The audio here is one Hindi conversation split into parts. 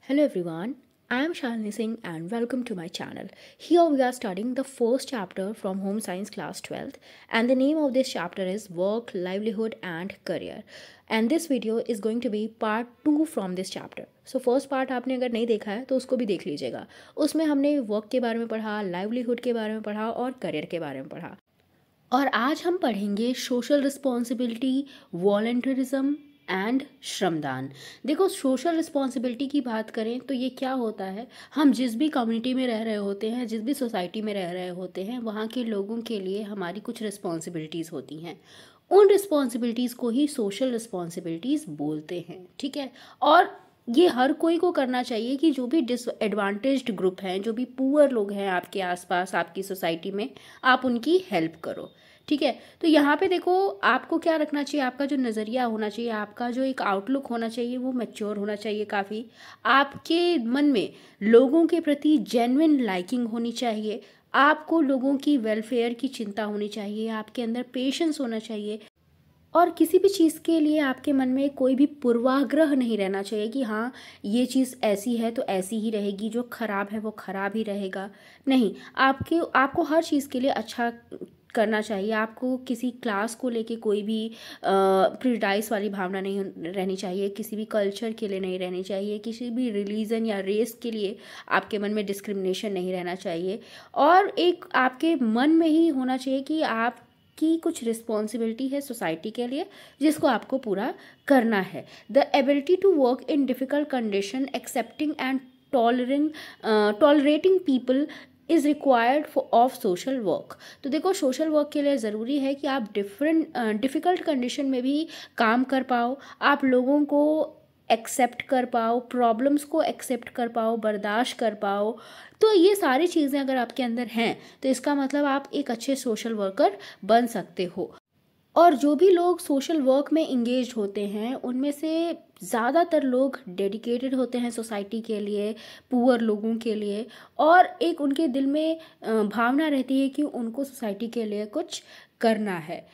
Hello everyone, I am Shalini Singh and welcome to my channel. Here we are studying the first chapter from Home Science class 12th and the name of this chapter is Work, Livelihood and Career. And this video is going to be part 2 from this chapter. So first part आपने अगर नहीं देखा है तो उसको भी देख लीजिएगा. उसमें हमने वर्क के बारे में पढ़ा, लाइवलीहुड के बारे में पढ़ा और करियर के बारे में पढ़ा. और आज हम पढ़ेंगे सोशल रिस्पॉन्सिबिलिटी, वॉलंटरिज्म एंड श्रमदान. देखो, सोशल रिस्पॉन्सिबिलिटी की बात करें तो ये क्या होता है. हम जिस भी कम्युनिटी में रह रहे होते हैं, जिस भी सोसाइटी में रह रहे होते हैं, वहाँ के लोगों के लिए हमारी कुछ रिस्पॉन्सिबिलिटीज़ होती हैं. उन रिस्पॉन्सिबिलिटीज़ को ही सोशल रिस्पॉन्सिबिलिटीज़ बोलते हैं. ठीक है. और ये हर कोई को करना चाहिए कि जो भी डिसएडवांटेज्ड ग्रुप हैं, जो भी पुअर लोग हैं आपके आसपास, आपकी सोसाइटी में, आप उनकी हेल्प करो. ठीक है. तो यहाँ पे देखो, आपको क्या रखना चाहिए, आपका जो नज़रिया होना चाहिए, आपका जो एक आउटलुक होना चाहिए, वो मैच्योर होना चाहिए काफ़ी. आपके मन में लोगों के प्रति जेन्युइन लाइकिंग होनी चाहिए. आपको लोगों की वेलफेयर की चिंता होनी चाहिए. आपके अंदर पेशेंस होना चाहिए. और किसी भी चीज़ के लिए आपके मन में कोई भी पूर्वाग्रह नहीं रहना चाहिए कि हाँ, ये चीज़ ऐसी है तो ऐसी ही रहेगी, जो ख़राब है वो ख़राब ही रहेगा. नहीं, आपको हर चीज़ के लिए अच्छा करना चाहिए. आपको किसी क्लास को लेके कोई भी प्रिजुडाइज वाली भावना नहीं रहनी चाहिए. किसी भी कल्चर के लिए नहीं रहनी चाहिए. किसी भी रिलीजन या रेस के लिए आपके मन में डिस्क्रिमिनेशन नहीं रहना चाहिए. और एक आपके मन में ही होना चाहिए कि आप की कुछ रिस्पॉन्सिबिलिटी है सोसाइटी के लिए, जिसको आपको पूरा करना है. The ability to work in difficult condition, accepting and tolerating people is required of social work. तो देखो, सोशल वर्क के लिए ज़रूरी है कि आप डिफ़िकल्ट कंडीशन में भी काम कर पाओ, आप लोगों को एक्सेप्ट कर पाओ, प्रॉब्लम्स को एक्सेप्ट कर पाओ, बर्दाश्त कर पाओ. तो ये सारी चीज़ें अगर आपके अंदर हैं तो इसका मतलब आप एक अच्छे सोशल वर्कर बन सकते हो. और जो भी लोग सोशल वर्क में इंगेज होते हैं, उनमें से ज़्यादातर लोग डेडिकेटेड होते हैं सोसाइटी के लिए, पुअर लोगों के लिए. और एक उनके दिल में भावना रहती है कि उनको सोसाइटी के लिए कुछ करना है.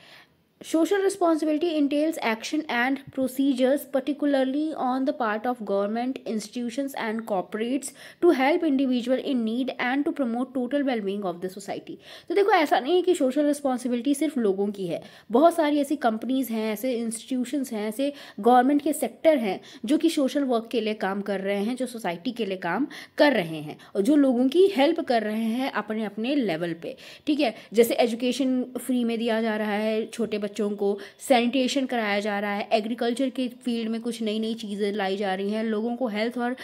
Social responsibility entails action and procedures, particularly on the part of government, institutions and corporates to help individual in need and to promote total well-being of the society. तो देखो, ऐसा नहीं है कि सोशल रिस्पॉन्सिबिलिटी सिर्फ लोगों की है. बहुत सारी ऐसी कंपनीज़ हैं, ऐसे इंस्टीट्यूशंस हैं, ऐसे गवर्नमेंट के सेक्टर हैं जो कि सोशल वर्क के लिए काम कर रहे हैं, जो सोसाइटी के लिए काम कर रहे हैं और जो लोगों की हेल्प कर रहे हैं अपने अपने लेवल पे. ठीक है. जैसे एजुकेशन फ्री में दिया जा रहा है छोटे बच्चों को, सैनिटेशन कराया जा रहा है, एग्रीकल्चर के फील्ड में कुछ नई नई चीज़ें लाई जा रही हैं, लोगों को हेल्थ और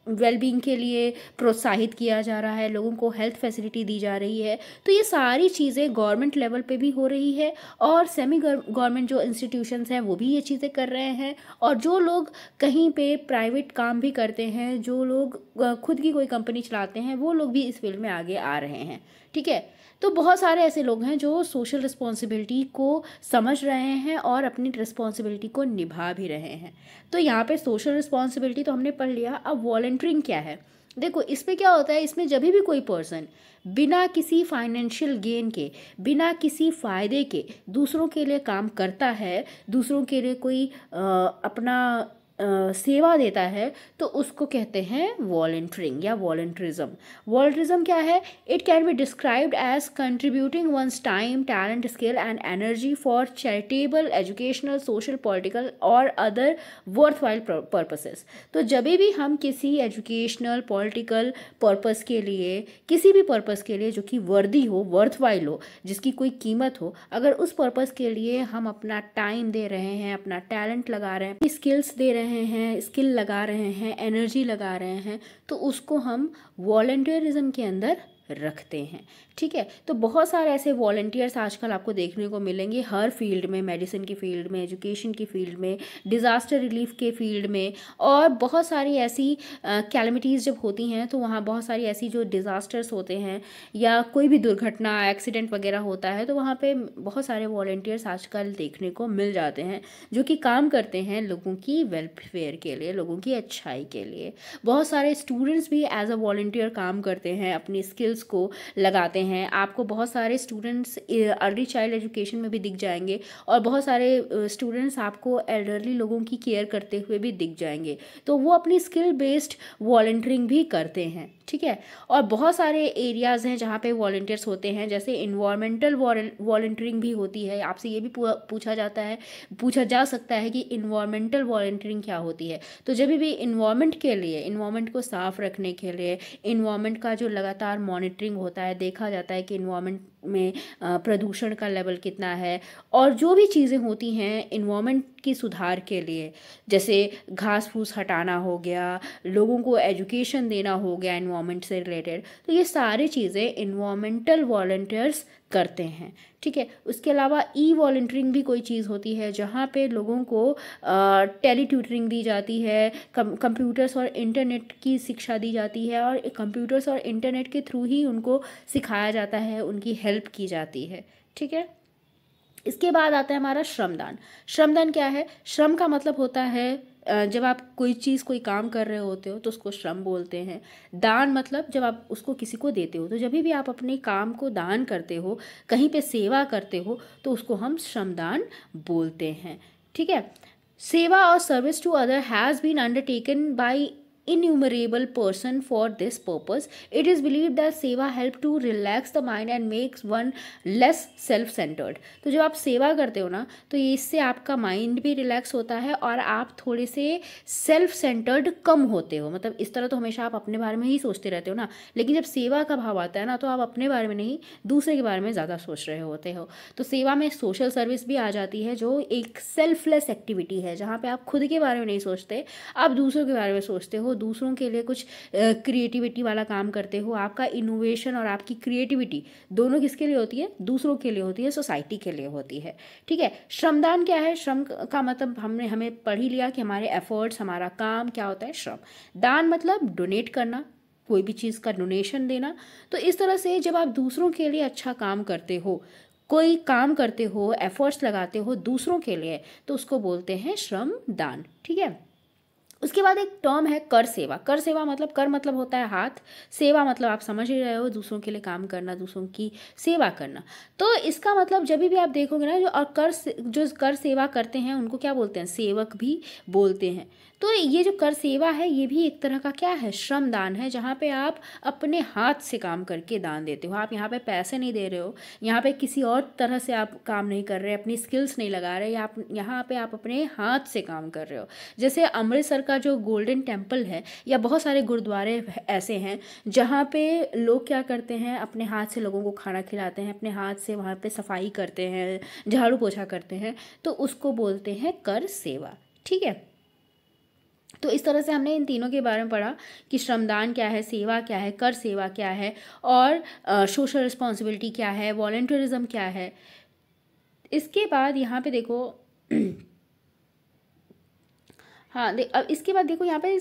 वेलबींग के लिए प्रोत्साहित किया जा रहा है, लोगों को हेल्थ फैसिलिटी दी जा रही है. तो ये सारी चीज़ें गवर्नमेंट लेवल पे भी हो रही है और सेमी गवर्नमेंट जो इंस्टीट्यूशंस हैं वो भी ये चीज़ें कर रहे हैं. और जो लोग कहीं पे प्राइवेट काम भी करते हैं, जो लोग खुद की कोई कंपनी चलाते हैं, वो लोग भी इस फील्ड में आगे आ रहे हैं. ठीक है. तो बहुत सारे ऐसे लोग हैं जो सोशल रिस्पॉन्सिबिलिटी को समझ रहे हैं और अपनी रिस्पॉन्सिबिलिटी को निभा भी रहे हैं. तो यहाँ पे सोशल रिस्पॉन्सिबिलिटी तो हमने पढ़ लिया. अब वॉलंटियरिंग क्या है. देखो, इस पे क्या होता है, इसमें जब भी कोई पर्सन बिना किसी फाइनेंशियल गेन के, बिना किसी फ़ायदे के दूसरों के लिए काम करता है, दूसरों के लिए कोई अपना सेवा देता है, तो उसको कहते हैं वॉलंटियरिंग या वॉलंटरिज्म. वॉलंटरिज्म क्या है. It can be described as contributing one's time, talent, skill and energy for charitable, educational, social, political और अदर वर्थवाइल पर्पसेस. तो जब भी हम किसी एजुकेशनल, पॉलिटिकल पर्पस के लिए, किसी भी पर्पस के लिए जो कि वर्दी हो, वर्थवाइल हो, जिसकी कोई कीमत हो, अगर उस पर्पस के लिए हम अपना टाइम दे रहे हैं, अपना टैलेंट लगा रहे हैं, स्किल्स दे रहे हैं, स्किल लगा रहे हैं, एनर्जी लगा रहे हैं, तो उसको हम वॉलंटियरिज्म के अंदर रखते हैं. ठीक है. तो बहुत सारे ऐसे वॉलंटियर्स आजकल आपको देखने को मिलेंगे हर फील्ड में, मेडिसिन की फील्ड में, एजुकेशन की फील्ड में, डिज़ास्टर रिलीफ के फील्ड में. और बहुत सारी ऐसी कैलमिटीज़ जब होती हैं तो वहाँ बहुत सारी ऐसी जो डिज़ास्टर्स होते हैं या कोई भी दुर्घटना, एक्सीडेंट वगैरह होता है, तो वहाँ पे बहुत सारे वॉलंटियर्स आजकल देखने को मिल जाते हैं जो कि काम करते हैं लोगों की वेलफेयर के लिए, लोगों की अच्छाई के लिए. बहुत सारे स्टूडेंट्स भी एज अ वॉलंटियर काम करते हैं, अपनी स्किल्स स्किल्स को लगाते हैं। आपको बहुत सारे स्टूडेंट्स अर्ली चाइल्ड एजुकेशन में भी दिख जाएंगे और बहुत सारे स्टूडेंट्स आपको एल्डरली लोगों की केयर करते हुए भी दिख जाएंगे। तो वो अपनी स्किल बेस्ड वॉलंटियरिंग भी करते हैं, ठीक है। और बहुत सारे एरियाज़ हैं जहाँ पे वॉलंटियर्स होते हैं, जैसे इन्वायरमेंटल वॉलंटियरिंग भी होती है। आपसे ये भी पूछा जा सकता है कि इन्वायरमेंटल वॉलंटियरिंग क्या होती है। तो जब भी इन्वायरमेंट के लिए, इन्वायरमेंट को साफ रखने के लिए, इन्वायरमेंट का जो लगातार मॉनिटरिंग होता है, देखा जाता है कि इन्वायरमेंट में प्रदूषण का लेवल कितना है, और जो भी चीज़ें होती हैं इन्वायरमेंट की सुधार के लिए, जैसे घास फूस हटाना हो गया, लोगों को एजुकेशन देना हो गया इन्वायरमेंट से रिलेटेड, तो ये सारी चीज़ें इन्वायरमेंटल वॉलंटियर्स करते हैं, ठीक है। उसके अलावा ई वॉलंटियरिंग भी कोई चीज़ होती है जहाँ पे लोगों को टेली ट्यूटरिंग दी जाती है, कंप्यूटर्स और इंटरनेट की शिक्षा दी जाती है, और कंप्यूटर्स और इंटरनेट के थ्रू ही उनको सिखाया जाता है, उनकी हेल्प की जाती है, ठीक है। इसके बाद आता है हमारा श्रमदान। श्रमदान क्या है? श्रम का मतलब होता है जब आप कोई काम कर रहे होते हो तो उसको श्रम बोलते हैं। दान मतलब जब आप उसको किसी को देते हो। तो जब भी आप अपने काम को दान करते हो, कहीं पे सेवा करते हो, तो उसको हम श्रमदान बोलते हैं, ठीक है। सेवा और service to other has been undertaken by innumerable person for this purpose. It is believed that सेवा help to relax the mind and makes one less self-centered. तो जब आप सेवा करते हो ना, तो ये इससे आपका माइंड भी रिलैक्स होता है और आप थोड़े से सेल्फ सेंटर्ड कम होते हो। मतलब इस तरह तो हमेशा आप अपने बारे में ही सोचते रहते हो ना, लेकिन जब सेवा का भाव आता है ना, तो आप अपने बारे में नहीं, दूसरे के बारे में ज़्यादा सोच रहे होते हो। तो सेवा में सोशल सर्विस भी आ जाती है, जो एक सेल्फलेस एक्टिविटी है, जहाँ पे आप खुद के बारे में नहीं सोचते, आप दूसरों के बारे में सोचते हो, दूसरों के लिए कुछ क्रिएटिविटी वाला काम करते हो। आपका इनोवेशन और आपकी क्रिएटिविटी दोनों किसके लिए होती है? दूसरों के लिए होती है, सोसाइटी के लिए होती है, ठीक है। श्रमदान क्या है? श्रम का मतलब हमें पढ़ ही लिया कि हमारे एफर्ट्स, हमारा काम क्या होता है, श्रम। दान मतलब डोनेट करना, कोई भी चीज़ का डोनेशन देना। तो इस तरह से जब आप दूसरों के लिए अच्छा काम करते हो, कोई काम करते हो, एफर्ट्स लगाते हो दूसरों के लिए, तो उसको बोलते हैं श्रम दान, ठीक है। उसके बाद एक टर्म है कर सेवा। कर सेवा मतलब, कर मतलब होता है हाथ, सेवा मतलब आप समझ ही रहे हो, दूसरों के लिए काम करना, दूसरों की सेवा करना। तो इसका मतलब जब भी आप देखोगे ना, जो कर सेवा करते हैं उनको क्या बोलते हैं? सेवक भी बोलते हैं। तो ये जो कर सेवा है, ये भी एक तरह का क्या है? श्रम दान है, जहाँ पे आप अपने हाथ से काम करके दान देते हो। आप यहाँ पे पैसे नहीं दे रहे हो, यहाँ पे किसी और तरह से आप काम नहीं कर रहे, अपनी स्किल्स नहीं लगा रहे, या यहाँ पे आप अपने हाथ से काम कर रहे हो। जैसे अमृतसर का जो गोल्डन टेम्पल है, या बहुत सारे गुरुद्वारे ऐसे हैं जहाँ पे लोग क्या करते हैं, अपने हाथ से लोगों को खाना खिलाते हैं, अपने हाथ से वहाँ पे सफाई करते हैं, झाड़ू पोछा करते हैं, तो उसको बोलते हैं कर सेवा, ठीक है। तो इस तरह से हमने इन तीनों के बारे में पढ़ा कि श्रमदान क्या है, सेवा क्या है, कर सेवा क्या है, और सोशल रिस्पॉन्सिबिलिटी क्या है, वॉलंटियरिज्म क्या है। इसके बाद यहाँ पे देखो हाँ, अब इसके बाद देखो यहाँ पे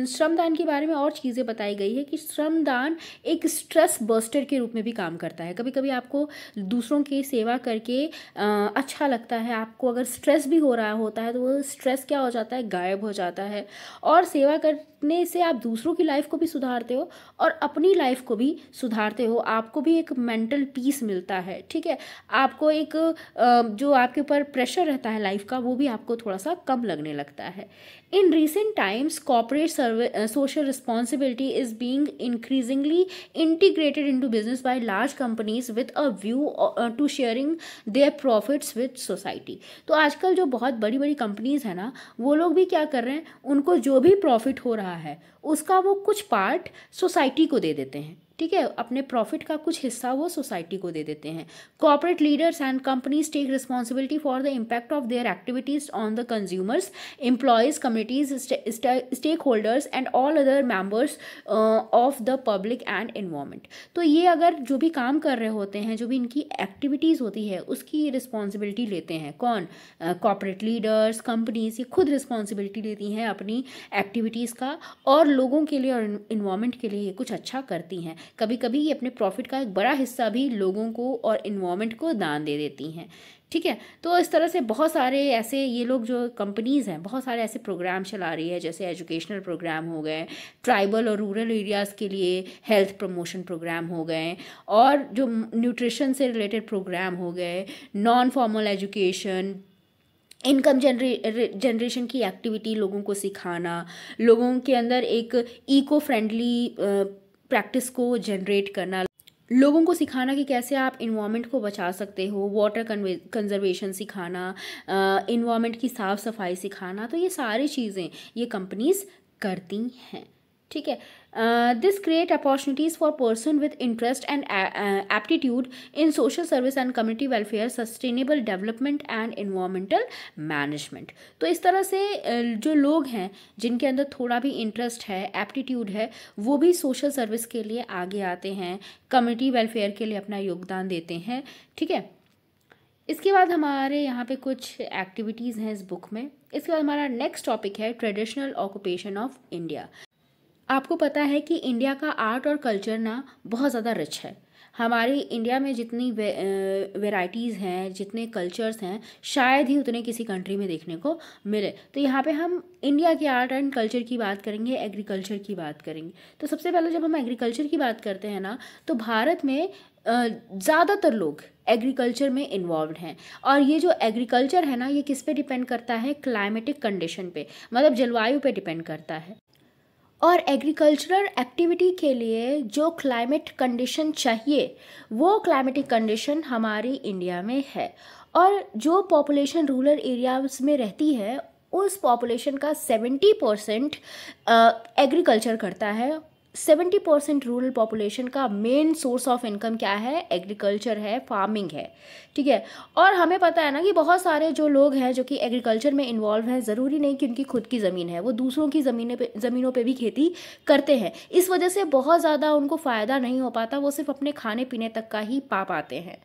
श्रमदान के बारे में और चीज़ें बताई गई है कि श्रमदान एक स्ट्रेस बस्टर के रूप में भी काम करता है। कभी कभी आपको दूसरों की सेवा करके अच्छा लगता है, आपको अगर स्ट्रेस भी हो रहा होता है, तो वो स्ट्रेस क्या हो जाता है? गायब हो जाता है। और सेवा करने से आप दूसरों की लाइफ को भी सुधारते हो और अपनी लाइफ को भी सुधारते हो। आपको भी एक मेंटल पीस मिलता है, ठीक है। आपको एक जो आपके ऊपर प्रेशर रहता है लाइफ का, वो भी आपको थोड़ा सा कम लगने लगता है। In recent times, corporate social responsibility is being increasingly integrated into business by large companies with a view to sharing their profits with society. तो आजकल जो बहुत बड़ी बड़ी कंपनीज है ना, वो लोग भी क्या कर रहे हैं, उनको जो भी प्रॉफिट हो रहा है उसका वो कुछ पार्ट सोसाइटी को दे देते हैं, ठीक है। अपने प्रॉफिट का कुछ हिस्सा वो सोसाइटी को दे देते हैं। Corporate leaders and companies take responsibility for the impact of their activities on the consumers, employees, communities, stakeholders and all other members of the public and environment. तो ये अगर जो भी काम कर रहे होते हैं, जो भी इनकी एक्टिविटीज़ होती है, उसकी रिस्पॉन्सिबिलिटी लेते हैं कौन? कॉर्पोरेट लीडर्स, कंपनीज, ये खुद रिस्पॉन्सिबिलिटी लेती हैं अपनी एक्टिविटीज़ का, और लोगों के लिए और इन्वायरमेंट के लिए ये कुछ अच्छा करती हैं। कभी कभी ये अपने प्रॉफिट का एक बड़ा हिस्सा भी लोगों को और इन्वायरमेंट को दान दे देती हैं। ठीक है, तो इस तरह से बहुत सारे ऐसे ये लोग जो कंपनीज़ हैं बहुत सारे ऐसे प्रोग्राम चला रही है, जैसे एजुकेशनल प्रोग्राम हो गए, ट्राइबल और रूरल एरियाज़ के लिए हेल्थ प्रमोशन प्रोग्राम हो गए, और जो न्यूट्रिशन से रिलेटेड प्रोग्राम हो गए, non formal education, income generation की एक्टिविटी लोगों को सिखाना, लोगों के अंदर एक इको फ्रेंडली प्रैक्टिस को जनरेट करना, लोगों को सिखाना कि कैसे आप इन्वायरमेंट को बचा सकते हो, वाटर कंजर्वेशन सिखाना, इन्वायरमेंट की साफ़ सफाई सिखाना, तो ये सारी चीज़ें ये कंपनीज करती हैं। ठीक है, this create opportunities for person with interest and aptitude in social service and community welfare, sustainable development and environmental management. तो इस तरह से जो लोग हैं जिनके अंदर थोड़ा भी इंटरेस्ट है, एप्टीट्यूड है, वो भी सोशल सर्विस के लिए आगे आते हैं, कम्युनिटी वेलफेयर के लिए अपना योगदान देते हैं। ठीक है, इसके बाद हमारे यहाँ पे कुछ एक्टिविटीज़ हैं इस बुक में। इसके बाद हमारा नेक्स्ट टॉपिक है ट्रेडिशनल ऑक्यूपेशन ऑफ इंडिया। आपको पता है कि इंडिया का आर्ट और कल्चर ना बहुत ज़्यादा रिच है। हमारे इंडिया में जितनी वेराइटीज़ हैं, जितने कल्चर्स हैं, शायद ही उतने किसी कंट्री में देखने को मिले। तो यहाँ पे हम इंडिया के आर्ट एंड कल्चर की बात करेंगे, एग्रीकल्चर की बात करेंगे। तो सबसे पहले जब हम एग्रीकल्चर की बात करते हैं ना, तो भारत में ज़्यादातर लोग एग्रीकल्चर में इन्वॉल्व हैं। और ये जो एग्रीकल्चर है ना, ये किस पे डिपेंड करता है? क्लाइमेटिक कंडीशन पे, मतलब जलवायु पे डिपेंड करता है। और एग्रीकल्चरल एक्टिविटी के लिए जो क्लाइमेट कंडीशन चाहिए, वो क्लाइमेटिक कंडीशन हमारी इंडिया में है। और जो पॉपुलेशन रूरल एरियाज में रहती है, उस पॉपुलेशन का 70% एग्रीकल्चर करता है। 70% रूरल पॉपुलेशन का मेन सोर्स ऑफ इनकम क्या है? एग्रीकल्चर है, फार्मिंग है। ठीक है, और हमें पता है ना कि बहुत सारे जो लोग हैं जो कि एग्रीकल्चर में इन्वॉल्व हैं, ज़रूरी नहीं कि उनकी खुद की ज़मीन है, वो दूसरों की ज़मीनों पे भी खेती करते हैं। इस वजह से बहुत ज़्यादा उनको फ़ायदा नहीं हो पाता, वो सिर्फ अपने खाने पीने तक का ही पा पाते हैं।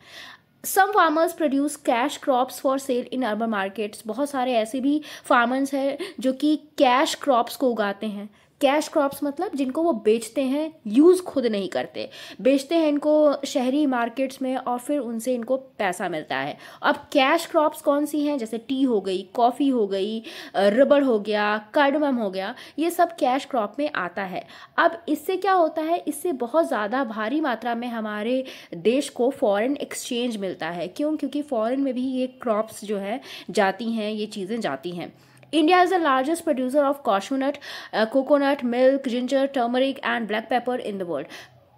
Some farmers produce cash crops for sale in urban markets. बहुत सारे ऐसे भी फार्मर्स हैं जो कि कैश क्रॉप्स को उगाते हैं। कैश क्रॉप्स मतलब जिनको वो बेचते हैं, यूज़ खुद नहीं करते, बेचते हैं इनको शहरी मार्केट्स में और फिर उनसे इनको पैसा मिलता है। अब कैश क्रॉप्स कौन सी हैं? जैसे टी हो गई, कॉफ़ी हो गई, रबड़ हो गया, कार्डमम हो गया, ये सब कैश क्रॉप में आता है। अब इससे क्या होता है? इससे बहुत ज़्यादा भारी मात्रा में हमारे देश को फॉरेन एक्सचेंज मिलता है। क्यों? क्योंकि फॉरेन में भी ये क्रॉप्स जो है जाती हैं, ये चीज़ें जाती हैं। India is the largest producer of cashew nut, coconut, milk, ginger, turmeric and black pepper in the world.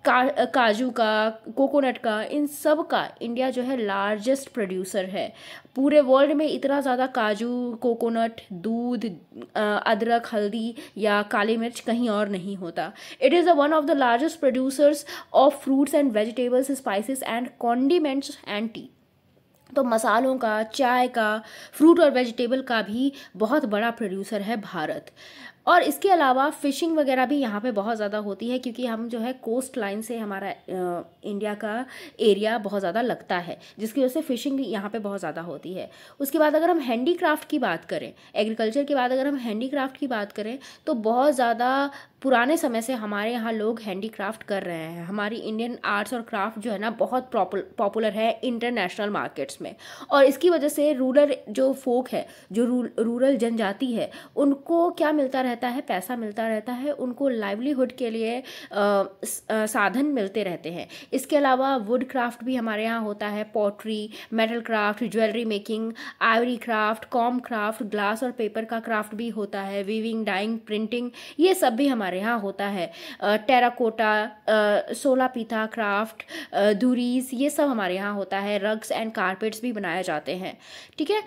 काजू का, कोकोनट का, इन सब का इंडिया जो है लार्जेस्ट प्रोड्यूसर है। पूरे वर्ल्ड में इतना ज़्यादा काजू, कोकोनट, दूध, अदरक, हल्दी या काली मिर्च कहीं और नहीं होता। It is one of the largest producers of fruits and vegetables, spices and condiments and T. तो मसालों का, चाय का, फ्रूट और वेजिटेबल का भी बहुत बड़ा प्रोड्यूसर है भारत। और इसके अलावा फ़िशिंग वगैरह भी यहाँ पे बहुत ज़्यादा होती है, क्योंकि हम जो है कोस्ट लाइन से हमारा इंडिया का एरिया बहुत ज़्यादा लगता है, जिसकी वजह से फ़िशिंग यहाँ पे बहुत ज़्यादा होती है। उसके बाद अगर हम हैंडीक्राफ्ट की बात करें, एग्रीकल्चर के बाद अगर हम हैंडीक्राफ्ट की बात करें, तो बहुत ज़्यादा पुराने समय से हमारे यहाँ लोग हैंडीक्राफ्ट कर रहे हैं। हमारी इंडियन आर्ट्स और क्राफ्ट जो है ना बहुत पॉपुलर है इंटरनेशनल मार्केट्स में। और इसकी वजह से रूरल जो फोक है, जो रूरल जनजाति है, उनको क्या मिलता रहता है? पैसा मिलता रहता है, उनको लाइवलीहुड के लिए साधन मिलते रहते हैं। इसके अलावा वुड क्राफ्ट भी हमारे यहाँ होता है, pottery, metal craft, jewellery making, Ivory craft, com craft, glass और पेपर का क्राफ्ट भी होता है, वीविंग, डाइंग, प्रिंटिंग, ये सब भी हमारे यहाँ होता है। टेराकोटा, सोला पीता क्राफ्ट, धुरीज, ये सब हमारे यहाँ होता है। रग्स एंड कारपेट्स भी बनाए जाते हैं। ठीक है,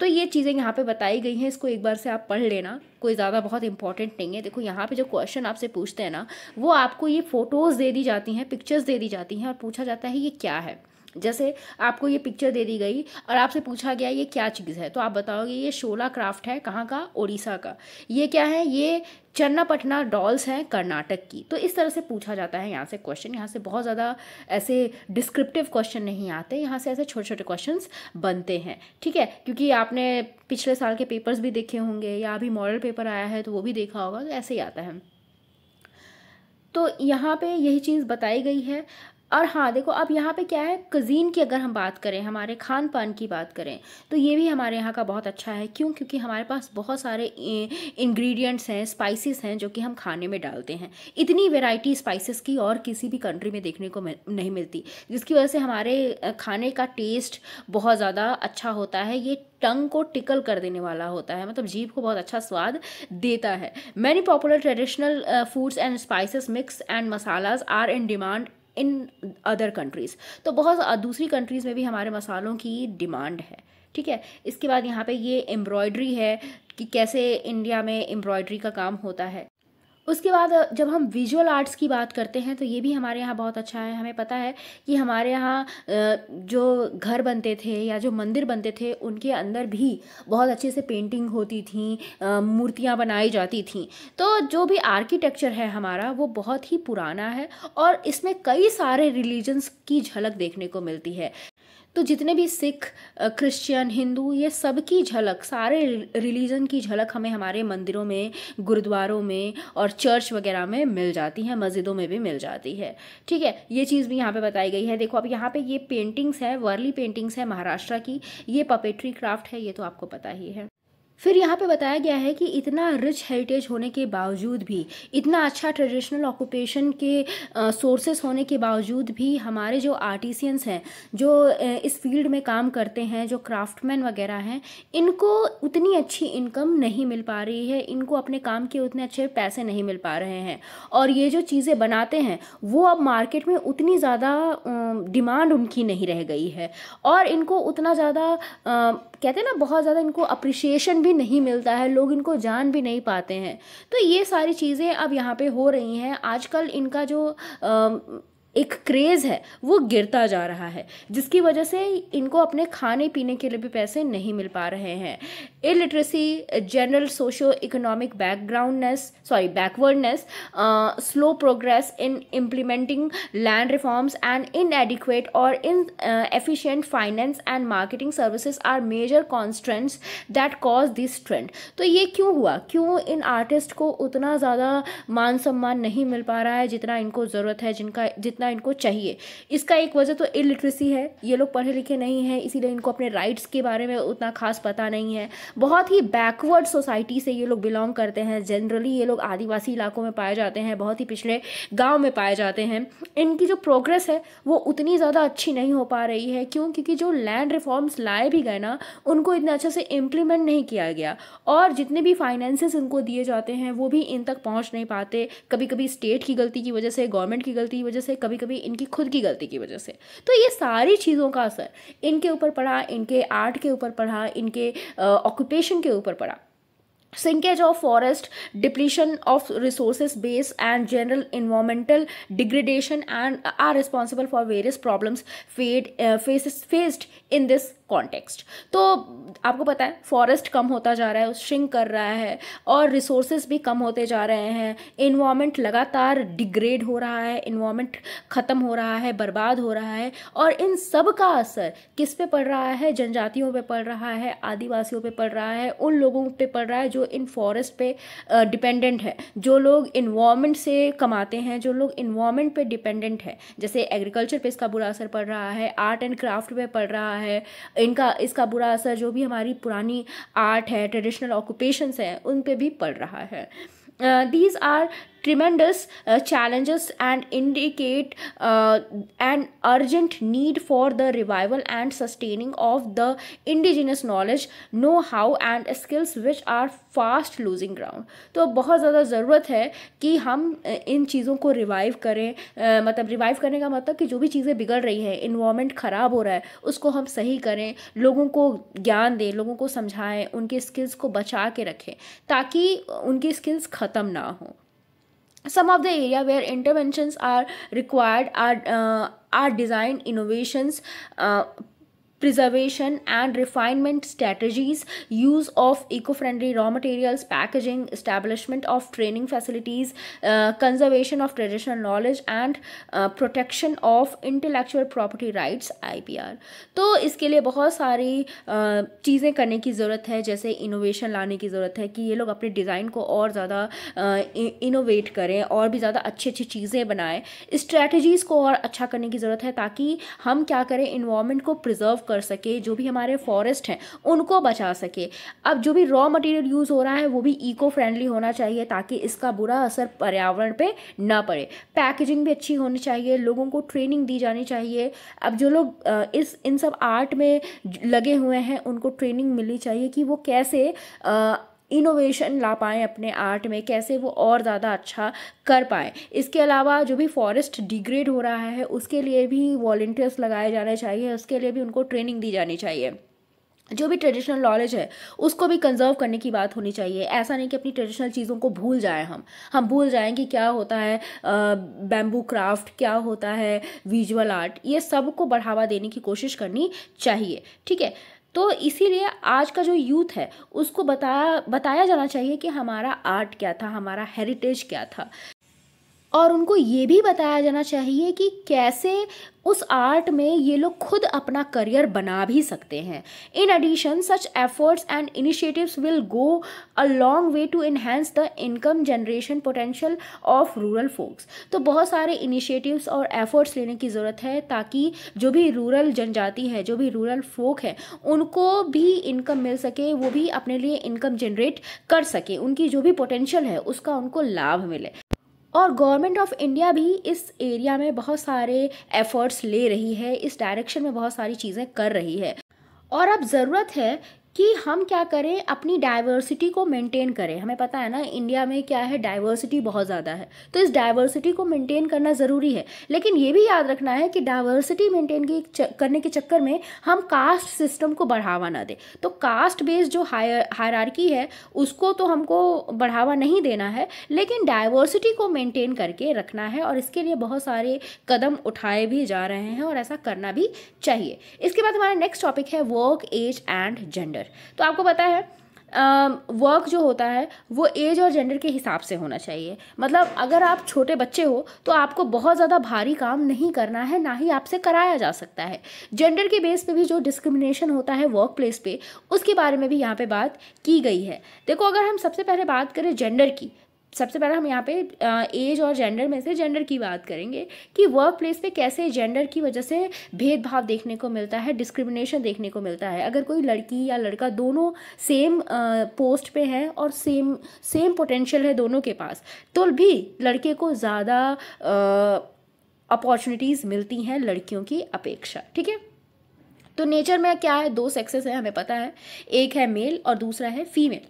तो ये चीज़ें यहाँ पे बताई गई हैं, इसको एक बार से आप पढ़ लेना, कोई ज़्यादा बहुत इंपॉर्टेंट नहीं है। देखो यहाँ पे जो क्वेश्चन आपसे पूछते हैं ना, वो आपको ये फ़ोटोज़ दे दी जाती हैं, पिक्चर्स दे दी जाती हैं और पूछा जाता है ये क्या है। जैसे आपको ये पिक्चर दे दी गई और आपसे पूछा गया ये क्या चीज़ है, तो आप बताओगे ये शोला क्राफ्ट है, कहाँ का? उड़ीसा का। ये क्या है? ये चन्नापटना डॉल्स हैं, कर्नाटक की। तो इस तरह से पूछा जाता है यहाँ से क्वेश्चन। यहाँ से बहुत ज़्यादा ऐसे डिस्क्रिप्टिव क्वेश्चन नहीं आते, यहाँ से ऐसे छोटे छोटे क्वेश्चंस बनते हैं। ठीक है, क्योंकि आपने पिछले साल के पेपर्स भी देखे होंगे या अभी मॉडल पेपर आया है तो वो भी देखा होगा, तो ऐसे ही आता है। तो यहाँ पे यही चीज़ बताई गई है। और हाँ देखो, अब यहाँ पे क्या है, कुज़ीन की अगर हम बात करें, हमारे खान पान की बात करें, तो ये भी हमारे यहाँ का बहुत अच्छा है। क्यों? क्योंकि हमारे पास बहुत सारे इंग्रेडिएंट्स हैं, स्पाइसेस हैं जो कि हम खाने में डालते हैं। इतनी वैरायटी स्पाइसेस की और किसी भी कंट्री में देखने को नहीं मिलती, जिसकी वजह से हमारे खाने का टेस्ट बहुत ज़्यादा अच्छा होता है। ये टंग को टिकल कर देने वाला होता है, मतलब जीभ को बहुत अच्छा स्वाद देता है। Many popular traditional foods and spices mix and masalas are in demand in other countries. तो बहुत दूसरी कंट्रीज़ में भी हमारे मसालों की डिमांड है। ठीक है, इसके बाद यहाँ पे ये एम्ब्रॉयडरी है कि कैसे इंडिया में एम्ब्रॉयडरी का काम होता है। उसके बाद जब हम विजुअल आर्ट्स की बात करते हैं तो ये भी हमारे यहाँ बहुत अच्छा है। हमें पता है कि हमारे यहाँ जो घर बनते थे या जो मंदिर बनते थे उनके अंदर भी बहुत अच्छे से पेंटिंग होती थी, मूर्तियाँ बनाई जाती थीं। तो जो भी आर्किटेक्चर है हमारा वो बहुत ही पुराना है और इसमें कई सारे रिलीजन्स की झलक देखने को मिलती है। तो जितने भी सिख, क्रिश्चियन, हिंदू, ये सब की झलक, सारे रिलीजन की झलक हमें हमारे मंदिरों में, गुरुद्वारों में और चर्च वगैरह में मिल जाती है, मस्जिदों में भी मिल जाती है। ठीक है, ये चीज़ भी यहाँ पे बताई गई है। देखो अब यहाँ पे ये पेंटिंग्स है, वर्ली पेंटिंग्स है महाराष्ट्र की, ये पपेट्री क्राफ्ट है, ये तो आपको पता ही है। फिर यहाँ पे बताया गया है कि इतना रिच हेरिटेज होने के बावजूद भी, इतना अच्छा ट्रेडिशनल ऑक्यूपेशन के सोर्सेस होने के बावजूद भी हमारे जो आर्टिसियंस हैं, जो इस फील्ड में काम करते हैं, जो क्राफ्टमैन वगैरह हैं, इनको उतनी अच्छी इनकम नहीं मिल पा रही है, इनको अपने काम के उतने अच्छे पैसे नहीं मिल पा रहे हैं। और ये जो चीज़ें बनाते हैं वो अब मार्केट में उतनी ज़्यादा डिमांड उनकी नहीं रह गई है और इनको उतना ज़्यादा कहते हैं ना, बहुत ज़्यादा इनको अप्रिसिएशन भी नहीं मिलता है, लोग इनको जान भी नहीं पाते हैं। तो ये सारी चीज़ें अब यहाँ पे हो रही हैं। आजकल इनका जो एक क्रेज़ है वो गिरता जा रहा है, जिसकी वजह से इनको अपने खाने पीने के लिए भी पैसे नहीं मिल पा रहे हैं। Illiteracy, general socio economic backwardness, slow progress in implementing land reforms and inadequate और inefficient finance and marketing services are major constraints that cause this trend. तो ये क्यों हुआ? क्यों इन आर्टिस्ट को उतना ज़्यादा मान सम्मान नहीं मिल पा रहा है जितना इनको ज़रूरत है, जितना इनको चाहिए? इसका एक वजह तो इलिटरेसी है, ये लोग पढ़े लिखे नहीं हैं, इसीलिए इनको अपने राइट्स के बारे में उतना खास पता नहीं है। बहुत ही बैकवर्ड सोसाइटी से ये लोग बिलोंग करते हैं। जनरली ये लोग आदिवासी इलाकों में पाए जाते हैं, बहुत ही पिछड़े गांव में पाए जाते हैं। इनकी जो प्रोग्रेस है वो उतनी ज़्यादा अच्छी नहीं हो पा रही है। क्यों? क्योंकि जो लैंड रिफॉर्म्स लाए भी गए ना, उनको इतने अच्छे से इम्प्लीमेंट नहीं किया गया और जितने भी फाइनेंसेस इनको दिए जाते हैं वो भी इन तक पहुँच नहीं पाते। कभी कभी स्टेट की गलती की वजह से, गवर्नमेंट की गलती की वजह से, कभी कभी इनकी खुद की गलती की वजह से। तो ये सारी चीज़ों का असर इनके ऊपर पड़ा, इनके आर्ट के ऊपर पड़ा, इनके ऑक्यूपेशन के ऊपर पड़ा। Shrinkage of forest, depletion of resources base and general environmental degradation and are responsible for various problems faced in this context. तो आपको पता है फॉरेस्ट कम होता जा रहा है, श्रिंक कर रहा है और रिसोर्सेज भी कम होते जा रहे हैं। इन्वायरमेंट लगातार डिग्रेड हो रहा है, इन्वायरमेंट ख़त्म हो रहा है, बर्बाद हो रहा है। और इन सब का असर किस पे पड़ रहा है? जनजातियों पे पड़ रहा है, आदिवासियों पे पड़ रहा है, उन लोगों पे पड़ रहा है जो इन फॉरेस्ट पे डिपेंडेंट है, जो लोग इन्वायरमेंट से कमाते हैं, जो लोग इन्वायरमेंट पे डिपेंडेंट है। जैसे एग्रीकल्चर पे इसका बुरा असर पड़ रहा है, आर्ट एंड क्राफ्ट पे पड़ रहा है, इसका बुरा असर जो भी हमारी पुरानी आर्ट है, ट्रेडिशनल ऑक्यूपेशंस हैं, उन पे भी पड़ रहा है। These are tremendous challenges and indicate an urgent need for the revival and sustaining of the indigenous knowledge, know-how and skills which are fast losing ground। तो बहुत ज़्यादा ज़रूरत है कि हम इन चीज़ों को रिवाइव करें। मतलब रिवाइव करने का मतलब कि जो भी चीज़ें बिगड़ रही हैं, इन्वायरमेंट ख़राब हो रहा है, उसको हम सही करें, लोगों को ज्ञान दें, लोगों को समझाएं, उनके स्किल्स को बचा के रखें ताकि उनकी स्किल्स ख़त्म ना हो। Some of the area where interventions are required are design innovations, preservation and refinement strategies, use of eco-friendly raw materials, packaging, establishment of training facilities, conservation of traditional knowledge and protection of intellectual property rights IPR। तो इसके लिए बहुत सारी चीज़ें करने की ज़रूरत है, जैसे इनोवेशन लाने की ज़रूरत है कि ये लोग अपने डिज़ाइन को और ज़्यादा इनोवेट करें और भी ज़्यादा अच्छी अच्छी चीज़ें बनाएं, स्ट्रैटेजीज़ को और अच्छा करने की ज़रूरत है ताकि हम क्या करें, इन्वायरमेंट को प्रिजर्व कर सके, जो भी हमारे फॉरेस्ट हैं उनको बचा सके। अब जो भी रॉ मटेरियल यूज़ हो रहा है वो भी इको फ्रेंडली होना चाहिए ताकि इसका बुरा असर पर्यावरण पे ना पड़े। पैकेजिंग भी अच्छी होनी चाहिए, लोगों को ट्रेनिंग दी जानी चाहिए। अब जो लोग इन सब आर्ट में लगे हुए हैं उनको ट्रेनिंग मिलनी चाहिए कि वो कैसे इनोवेशन ला पाएँ अपने आर्ट में, कैसे वो और ज़्यादा अच्छा कर पाएँ। इसके अलावा जो भी फॉरेस्ट डिग्रेड हो रहा है उसके लिए भी वॉलंटियर्स लगाए जाने चाहिए, उसके लिए भी उनको ट्रेनिंग दी जानी चाहिए। जो भी ट्रेडिशनल नॉलेज है उसको भी कंजर्व करने की बात होनी चाहिए। ऐसा नहीं कि अपनी ट्रेडिशनल चीज़ों को भूल जाएं, हम भूल जाएं कि क्या होता है बैम्बू क्राफ्ट, क्या होता है विजुअल आर्ट, ये सब को बढ़ावा देने की कोशिश करनी चाहिए। ठीक है, तो इसीलिए आज का जो यूथ है उसको बताया जाना चाहिए कि हमारा आर्ट क्या था, हमारा हेरिटेज क्या था, और उनको ये भी बताया जाना चाहिए कि कैसे उस आर्ट में ये लोग खुद अपना करियर बना भी सकते हैं। In addition such efforts and initiatives will go a long way to enhance the income generation potential of rural folks. तो बहुत सारे इनिशिएटिव्स और एफर्ट्स लेने की ज़रूरत है ताकि जो भी रूरल जनजाति है, जो भी रूरल फोक है, उनको भी इनकम मिल सके, वो भी अपने लिए इनकम जनरेट कर सके, उनकी जो भी पोटेंशियल है उसका उनको लाभ मिले। और गवर्नमेंट ऑफ इंडिया भी इस एरिया में बहुत सारे एफर्ट्स ले रही है, इस डायरेक्शन में बहुत सारी चीज़ें कर रही है। और अब ज़रूरत है कि हम क्या करें, अपनी डाइवर्सिटी को मेंटेन करें। हमें पता है ना इंडिया में क्या है, डाइवर्सिटी बहुत ज़्यादा है, तो इस डाइवर्सिटी को मेंटेन करना ज़रूरी है। लेकिन ये भी याद रखना है कि डाइवर्सिटी मेंटेन करने के चक्कर में हम कास्ट सिस्टम को बढ़ावा ना दें। तो कास्ट बेस्ड जो हायरार्की है उसको तो हमको बढ़ावा नहीं देना है, लेकिन डाइवर्सिटी को मेंटेन करके रखना है, और इसके लिए बहुत सारे कदम उठाए भी जा रहे हैं और ऐसा करना भी चाहिए। इसके बाद हमारा नेक्स्ट टॉपिक है वर्क, एज एंड जेंडर। तो आपको पता है वर्क जो होता है वो एज और जेंडर के हिसाब से होना चाहिए। मतलब अगर आप छोटे बच्चे हो तो आपको बहुत ज़्यादा भारी काम नहीं करना है, ना ही आपसे कराया जा सकता है। जेंडर के बेस पे भी जो डिस्क्रिमिनेशन होता है वर्क प्लेस पे, उसके बारे में भी यहाँ पे बात की गई है। देखो, अगर हम सबसे पहले बात करें जेंडर की, सबसे पहले हम यहाँ पे एज और जेंडर में से जेंडर की बात करेंगे कि वर्क प्लेस पे कैसे जेंडर की वजह से भेदभाव देखने को मिलता है, डिस्क्रिमिनेशन देखने को मिलता है। अगर कोई लड़की या लड़का दोनों सेम पोस्ट पे हैं और सेम पोटेंशियल है दोनों के पास, तो भी लड़के को ज़्यादा अपॉर्चुनिटीज़ मिलती हैं लड़कियों की अपेक्षा। ठीक है, तो नेचर में क्या है, दो सेक्सेस हैं, हमें पता है, एक है मेल और दूसरा है फीमेल।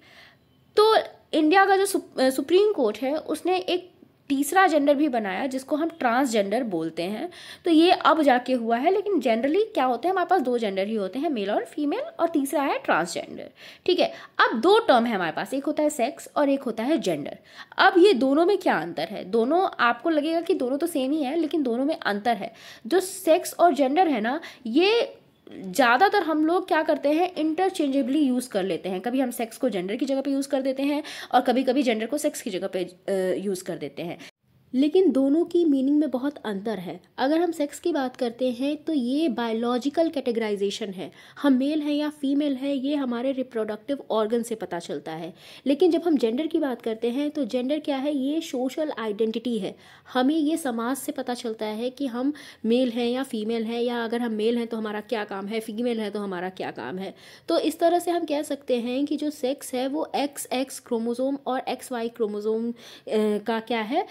तो इंडिया का जो सुप्रीम कोर्ट है उसने एक तीसरा जेंडर भी बनाया जिसको हम ट्रांसजेंडर बोलते हैं। तो ये अब जाके हुआ है, लेकिन जनरली क्या होते हैं, हमारे पास दो जेंडर ही होते हैं, मेल और फीमेल, और तीसरा है ट्रांसजेंडर। ठीक है, अब दो टर्म है हमारे पास, एक होता है सेक्स और एक होता है जेंडर। अब ये दोनों में क्या अंतर है, दोनों आपको लगेगा कि दोनों तो सेम ही है, लेकिन दोनों में अंतर है। जो सेक्स और जेंडर है ना, ये ज़्यादातर हम लोग क्या करते हैं, इंटरचेंजेबली यूज़ कर लेते हैं। कभी हम सेक्स को जेंडर की जगह पे यूज़ कर देते हैं और कभी कभी जेंडर को सेक्स की जगह पे यूज़ कर देते हैं, लेकिन दोनों की मीनिंग में बहुत अंतर है। अगर हम सेक्स की बात करते हैं तो ये बायोलॉजिकल कैटेगराइजेशन है, हम मेल हैं या फीमेल है ये हमारे रिप्रोडक्टिव ऑर्गन से पता चलता है। लेकिन जब हम जेंडर की बात करते हैं तो जेंडर क्या है, ये सोशल आइडेंटिटी है, हमें ये समाज से पता चलता है कि हम मेल हैं या फीमेल हैं, या अगर हम मेल हैं तो हमारा क्या काम है, फीमेल है तो हमारा क्या काम है। तो इस तरह से हम कह सकते हैं कि जो सेक्स है वो XX क्रोमोसोम और XY क्रोमोसोम का क्या है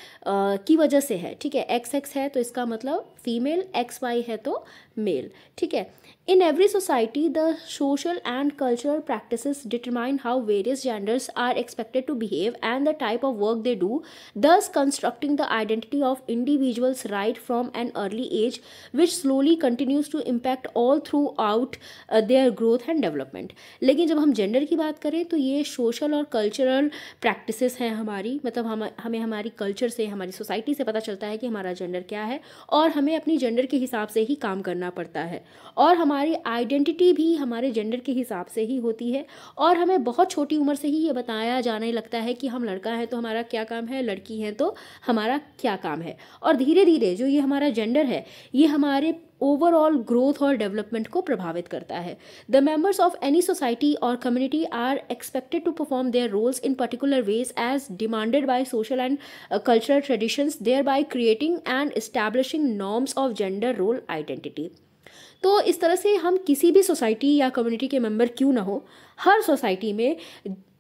की वजह से है। ठीक है, XX है तो इसका मतलब फीमेल, XY है तो मेल। ठीक है, in every society the social and cultural practices determine how various genders are expected to behave and the type of work they do, thus constructing the identity of individuals right from an early age, which slowly continues to impact all throughout their growth and development। लेकिन जब हम जेंडर की बात करें तो ये सोशल और कल्चरल प्रैक्टिसेस हैं हमारी, मतलब हमें हमारी कल्चर से, हमारी सोसाइटी से पता चलता है कि हमारा जेंडर क्या है, और हमें अपनी जेंडर के हिसाब से ही काम करना पड़ता है। और हमारे हमारी आइडेंटिटी भी हमारे जेंडर के हिसाब से ही होती है, और हमें बहुत छोटी उम्र से ही ये बताया जाने लगता है कि हम लड़का है तो हमारा क्या काम है, लड़की है तो हमारा क्या काम है। और धीरे धीरे जो ये हमारा जेंडर है ये हमारे ओवरऑल ग्रोथ और डेवलपमेंट को प्रभावित करता है। The members of any society और community are expected to perform their roles in particular ways as demanded by social and cultural traditions, thereby creating and establishing norms of gender role identity। तो इस तरह से हम किसी भी सोसाइटी या कम्युनिटी के मेंबर क्यों ना हो, हर सोसाइटी में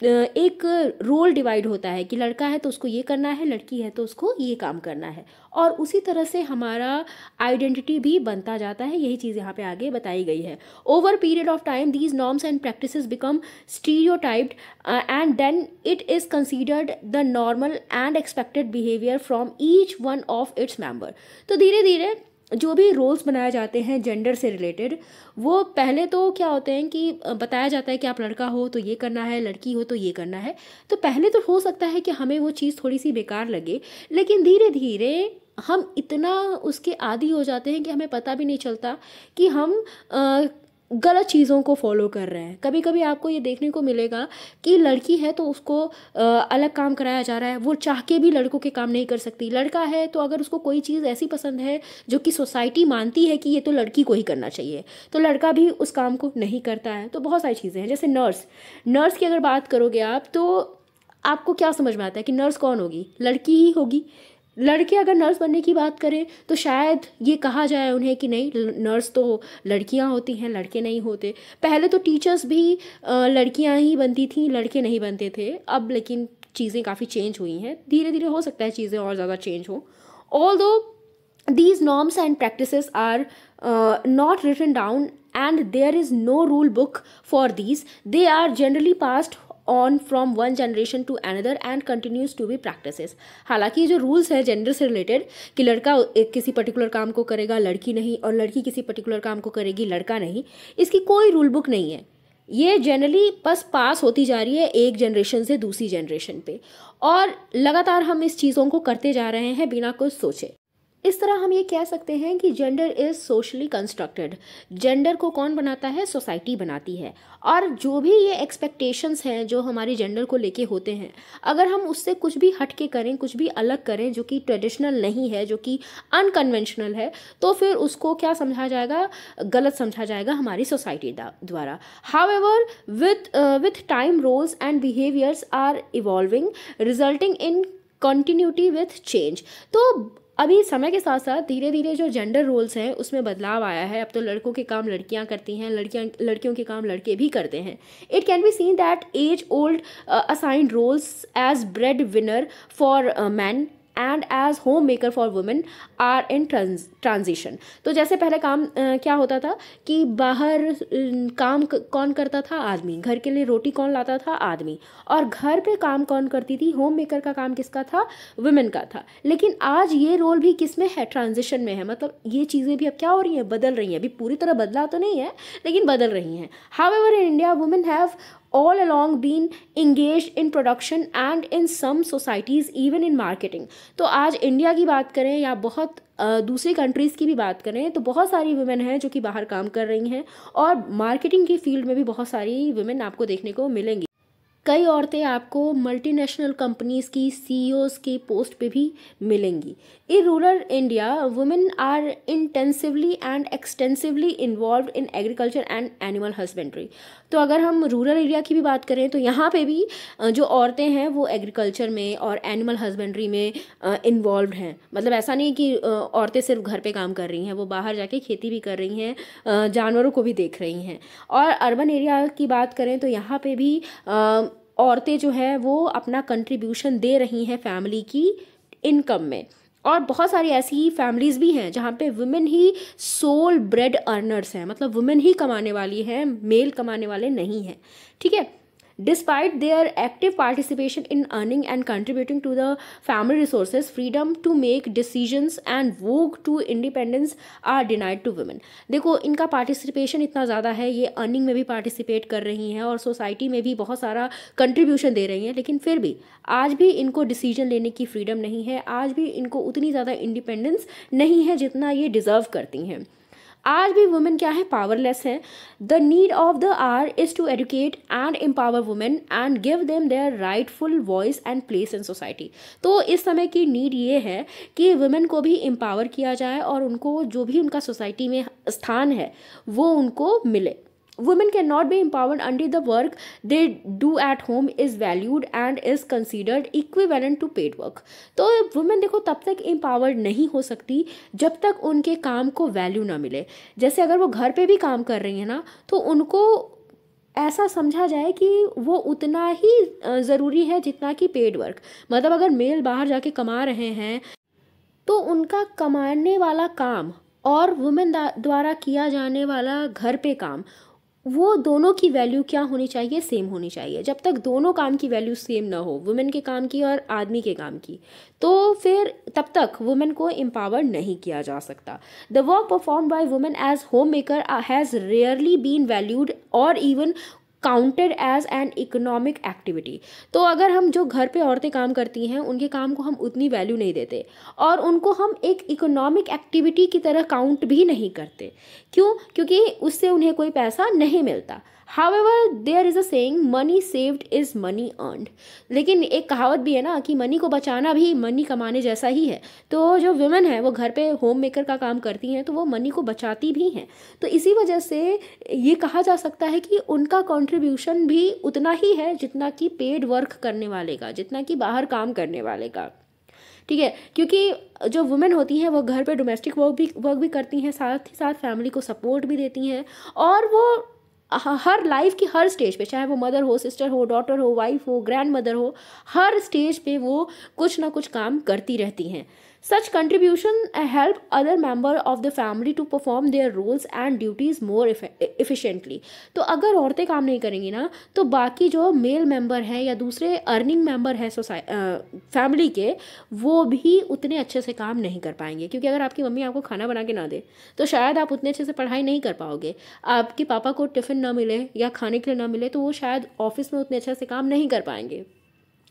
एक रोल डिवाइड होता है कि लड़का है तो उसको ये करना है, लड़की है तो उसको ये काम करना है, और उसी तरह से हमारा आइडेंटिटी भी बनता जाता है। यही चीज़ यहाँ पे आगे बताई गई है। Over period of time these norms and practices become stereotyped and then it is considered the normal and expected behaviour from each one of its member. तो धीरे धीरे जो भी रोल्स बनाए जाते हैं जेंडर से रिलेटेड, वो पहले तो क्या होते हैं कि बताया जाता है कि आप लड़का हो तो ये करना है, लड़की हो तो ये करना है। तो पहले तो हो सकता है कि हमें वो चीज़ थोड़ी सी बेकार लगे, लेकिन धीरे धीरे हम इतना उसके आदी हो जाते हैं कि हमें पता भी नहीं चलता कि हम गलत चीज़ों को फॉलो कर रहे हैं। कभी कभी आपको ये देखने को मिलेगा कि लड़की है तो उसको अलग काम कराया जा रहा है, वो चाह के भी लड़कों के काम नहीं कर सकती। लड़का है तो अगर उसको कोई चीज़ ऐसी पसंद है जो कि सोसाइटी मानती है कि ये तो लड़की को ही करना चाहिए, तो लड़का भी उस काम को नहीं करता है। तो बहुत सारी चीज़ें हैं, जैसे नर्स की अगर बात करोगे आप, तो आपको क्या समझ में आता है कि नर्स कौन होगी, लड़की ही होगी। लड़के अगर नर्स बनने की बात करें तो शायद ये कहा जाए उन्हें कि नहीं, नर्स तो लड़कियां होती हैं, लड़के नहीं होते। पहले तो टीचर्स भी लड़कियां ही बनती थी, लड़के नहीं बनते थे। अब लेकिन चीज़ें काफ़ी चेंज हुई हैं, धीरे धीरे हो सकता है चीज़ें और ज़्यादा चेंज हो। Although these norms and practices are not written down and there is no rule book for these, they are generally passed on from one generation to another and continues to be practices। हालांकि जो रूल्स है जेंडर से रिलेटेड कि लड़का एक किसी पर्टिकुलर काम को करेगा, लड़की नहीं, और लड़की किसी पर्टिकुलर काम को करेगी, लड़का नहीं, इसकी कोई रूल बुक नहीं है। ये जनरली बस पास होती जा रही है एक जनरेशन से दूसरी जनरेशन पे, और लगातार हम इस चीज़ों को करते जा रहे हैं बिना कुछ सोचे। इस तरह हम ये कह सकते हैं कि gender is socially constructed. Gender को कौन बनाता है? सोसाइटी बनाती है। और जो भी ये एक्सपेक्टेशंस हैं जो हमारी जेंडर को लेके होते हैं, अगर हम उससे कुछ भी हट के करें, कुछ भी अलग करें जो कि ट्रेडिशनल नहीं है, जो कि अनकन्वेंशनल है, तो फिर उसको क्या समझा जाएगा? गलत समझा जाएगा हमारी सोसाइटी द्वारा। However with time roles and behaviours are evolving resulting in continuity with change. तो अभी समय के साथ साथ धीरे धीरे जो जेंडर रोल्स हैं उसमें बदलाव आया है। अब तो लड़कों के काम लड़कियां करती हैं, लड़कियों के काम लड़के भी करते हैं। It can be seen that as old assigned roles as bread winner for man and as home maker for women are in transition. तो जैसे पहले काम क्या होता था कि बाहर काम कौन करता था? आदमी। घर के लिए रोटी कौन लाता था? आदमी। और घर पे काम कौन करती थी? होम मेकर का काम किसका था? वुमेन का था। लेकिन आज ये रोल भी किस में है? ट्रांजिशन में है। मतलब ये चीज़ें भी अब क्या हो रही हैं? बदल रही हैं। अभी पूरी तरह बदला तो नहीं है, लेकिन बदल रही हैं। However in India women have all along been engaged in production and in some societies even in marketing। तो आज इंडिया की बात करें या बहुत दूसरी कंट्रीज़ की भी बात करें तो बहुत सारी वुमेन हैं जो कि बाहर काम कर रही हैं, और मार्केटिंग की फील्ड में भी बहुत सारी वुमेन आपको देखने को मिलेंगी। कई औरतें आपको मल्टीनेशनल कंपनीज़ की सीईओज़ के पोस्ट पे भी मिलेंगी। In rural India women are intensively and extensively involve in agriculture and animal husbandry. तो अगर हम रूरल एरिया की भी बात करें तो यहाँ पे भी जो औरतें हैं वो एग्रीकल्चर में और एनिमल हस्बेंड्री में इन्वॉल्व हैं। मतलब ऐसा नहीं कि औरतें सिर्फ घर पे काम कर रही हैं, वो बाहर जाके खेती भी कर रही हैं, जानवरों को भी देख रही हैं। और अर्बन एरिया की बात करें तो यहाँ पे भी औरतें जो है वो अपना कंट्रीब्यूशन दे रही हैं फैमिली की इनकम में। और बहुत सारी ऐसी फैमिलीज़ भी हैं जहाँ पे वुमेन ही सोल ब्रेड अर्नर्स हैं, मतलब वुमेन ही कमाने वाली हैं, मेल कमाने वाले नहीं हैं। ठीक है। Despite their active participation in earning and contributing to the family resources, freedom to make decisions and vogue to independence are denied to women। देखो इनका पार्टिसिपेशन इतना ज़्यादा है, ये अर्निंग में भी पार्टिसिपेट कर रही हैं और सोसाइटी में भी बहुत सारा कंट्रीब्यूशन दे रही हैं, लेकिन फिर भी आज भी इनको डिसीजन लेने की फ्रीडम नहीं है, आज भी इनको उतनी ज़्यादा इंडिपेंडेंस नहीं है जितना ये डिज़र्व करती हैं। आज भी वुमेन क्या है, पावरलेस है। The need of the hour is to educate and empower women and give them their rightful voice and place in society. तो इस समय की नीड ये है कि वुमेन को भी एम्पावर किया जाए और उनको जो भी उनका सोसाइटी में स्थान है वो उनको मिले। Women cannot be empowered until the work they do at home is valued and is considered equivalent to paid work। तो वुमेन देखो तब तक empowered नहीं हो सकती जब तक उनके काम को वैल्यू ना मिले। जैसे अगर वो घर पे भी काम कर रही है ना, तो उनको ऐसा समझा जाए कि वो उतना ही ज़रूरी है जितना कि पेड वर्क। मतलब अगर मेल बाहर जाके कमा रहे हैं तो उनका कमाने वाला काम और वुमेन द्वारा किया जाने वाला घर पे काम, वो दोनों की वैल्यू क्या होनी चाहिए, सेम होनी चाहिए। जब तक दोनों काम की वैल्यू सेम ना हो, वुमेन के काम की और आदमी के काम की, तो फिर तब तक वुमेन को एम्पावर नहीं किया जा सकता। The work perform by women as home maker has rarely been valued और even counted as an economic activity. तो अगर हम जो घर पे औरतें काम करती हैं उनके काम को हम उतनी वैल्यू नहीं देते और उनको हम एक इकोनॉमिक एक्टिविटी की तरह काउंट भी नहीं करते। क्यों? क्योंकि उससे उन्हें कोई पैसा नहीं मिलता। However there is a saying, money saved is money earned. लेकिन एक कहावत भी है ना कि मनी को बचाना भी मनी कमाने जैसा ही है। तो जो वुमेन है वो घर पे होम मेकर का काम करती हैं तो वो मनी को बचाती भी हैं। तो इसी वजह से ये कहा जा सकता है कि उनका कंट्रीब्यूशन भी उतना ही है जितना कि पेड वर्क करने वाले का, जितना कि बाहर काम करने वाले का। ठीक है, क्योंकि जो वुमेन होती हैं वो घर पे डोमेस्टिक वर्क भी करती हैं, साथ ही साथ फैमिली को सपोर्ट भी देती हैं और वो हर लाइफ की हर स्टेज पे, चाहे वो मदर हो, सिस्टर हो, डॉटर हो, वाइफ हो, ग्रैंड मदर हो, हर स्टेज पे वो कुछ ना कुछ काम करती रहती हैं। Such contribution help other member of the family to perform their roles and duties more efficiently. तो अगर औरतें काम नहीं करेंगी ना, तो बाकी जो मेल मेंबर हैं या दूसरे अर्निंग मेंबर हैं फैमिली के, वो भी उतने अच्छे से काम नहीं कर पाएंगे। क्योंकि अगर आपकी मम्मी आपको खाना बना के ना दे तो शायद आप उतने अच्छे से पढ़ाई नहीं कर पाओगे। आपके पापा को टिफ़िन ना मिले या खाने के लिए ना मिले तो वो शायद ऑफिस में उतने अच्छे से काम नहीं कर पाएंगे।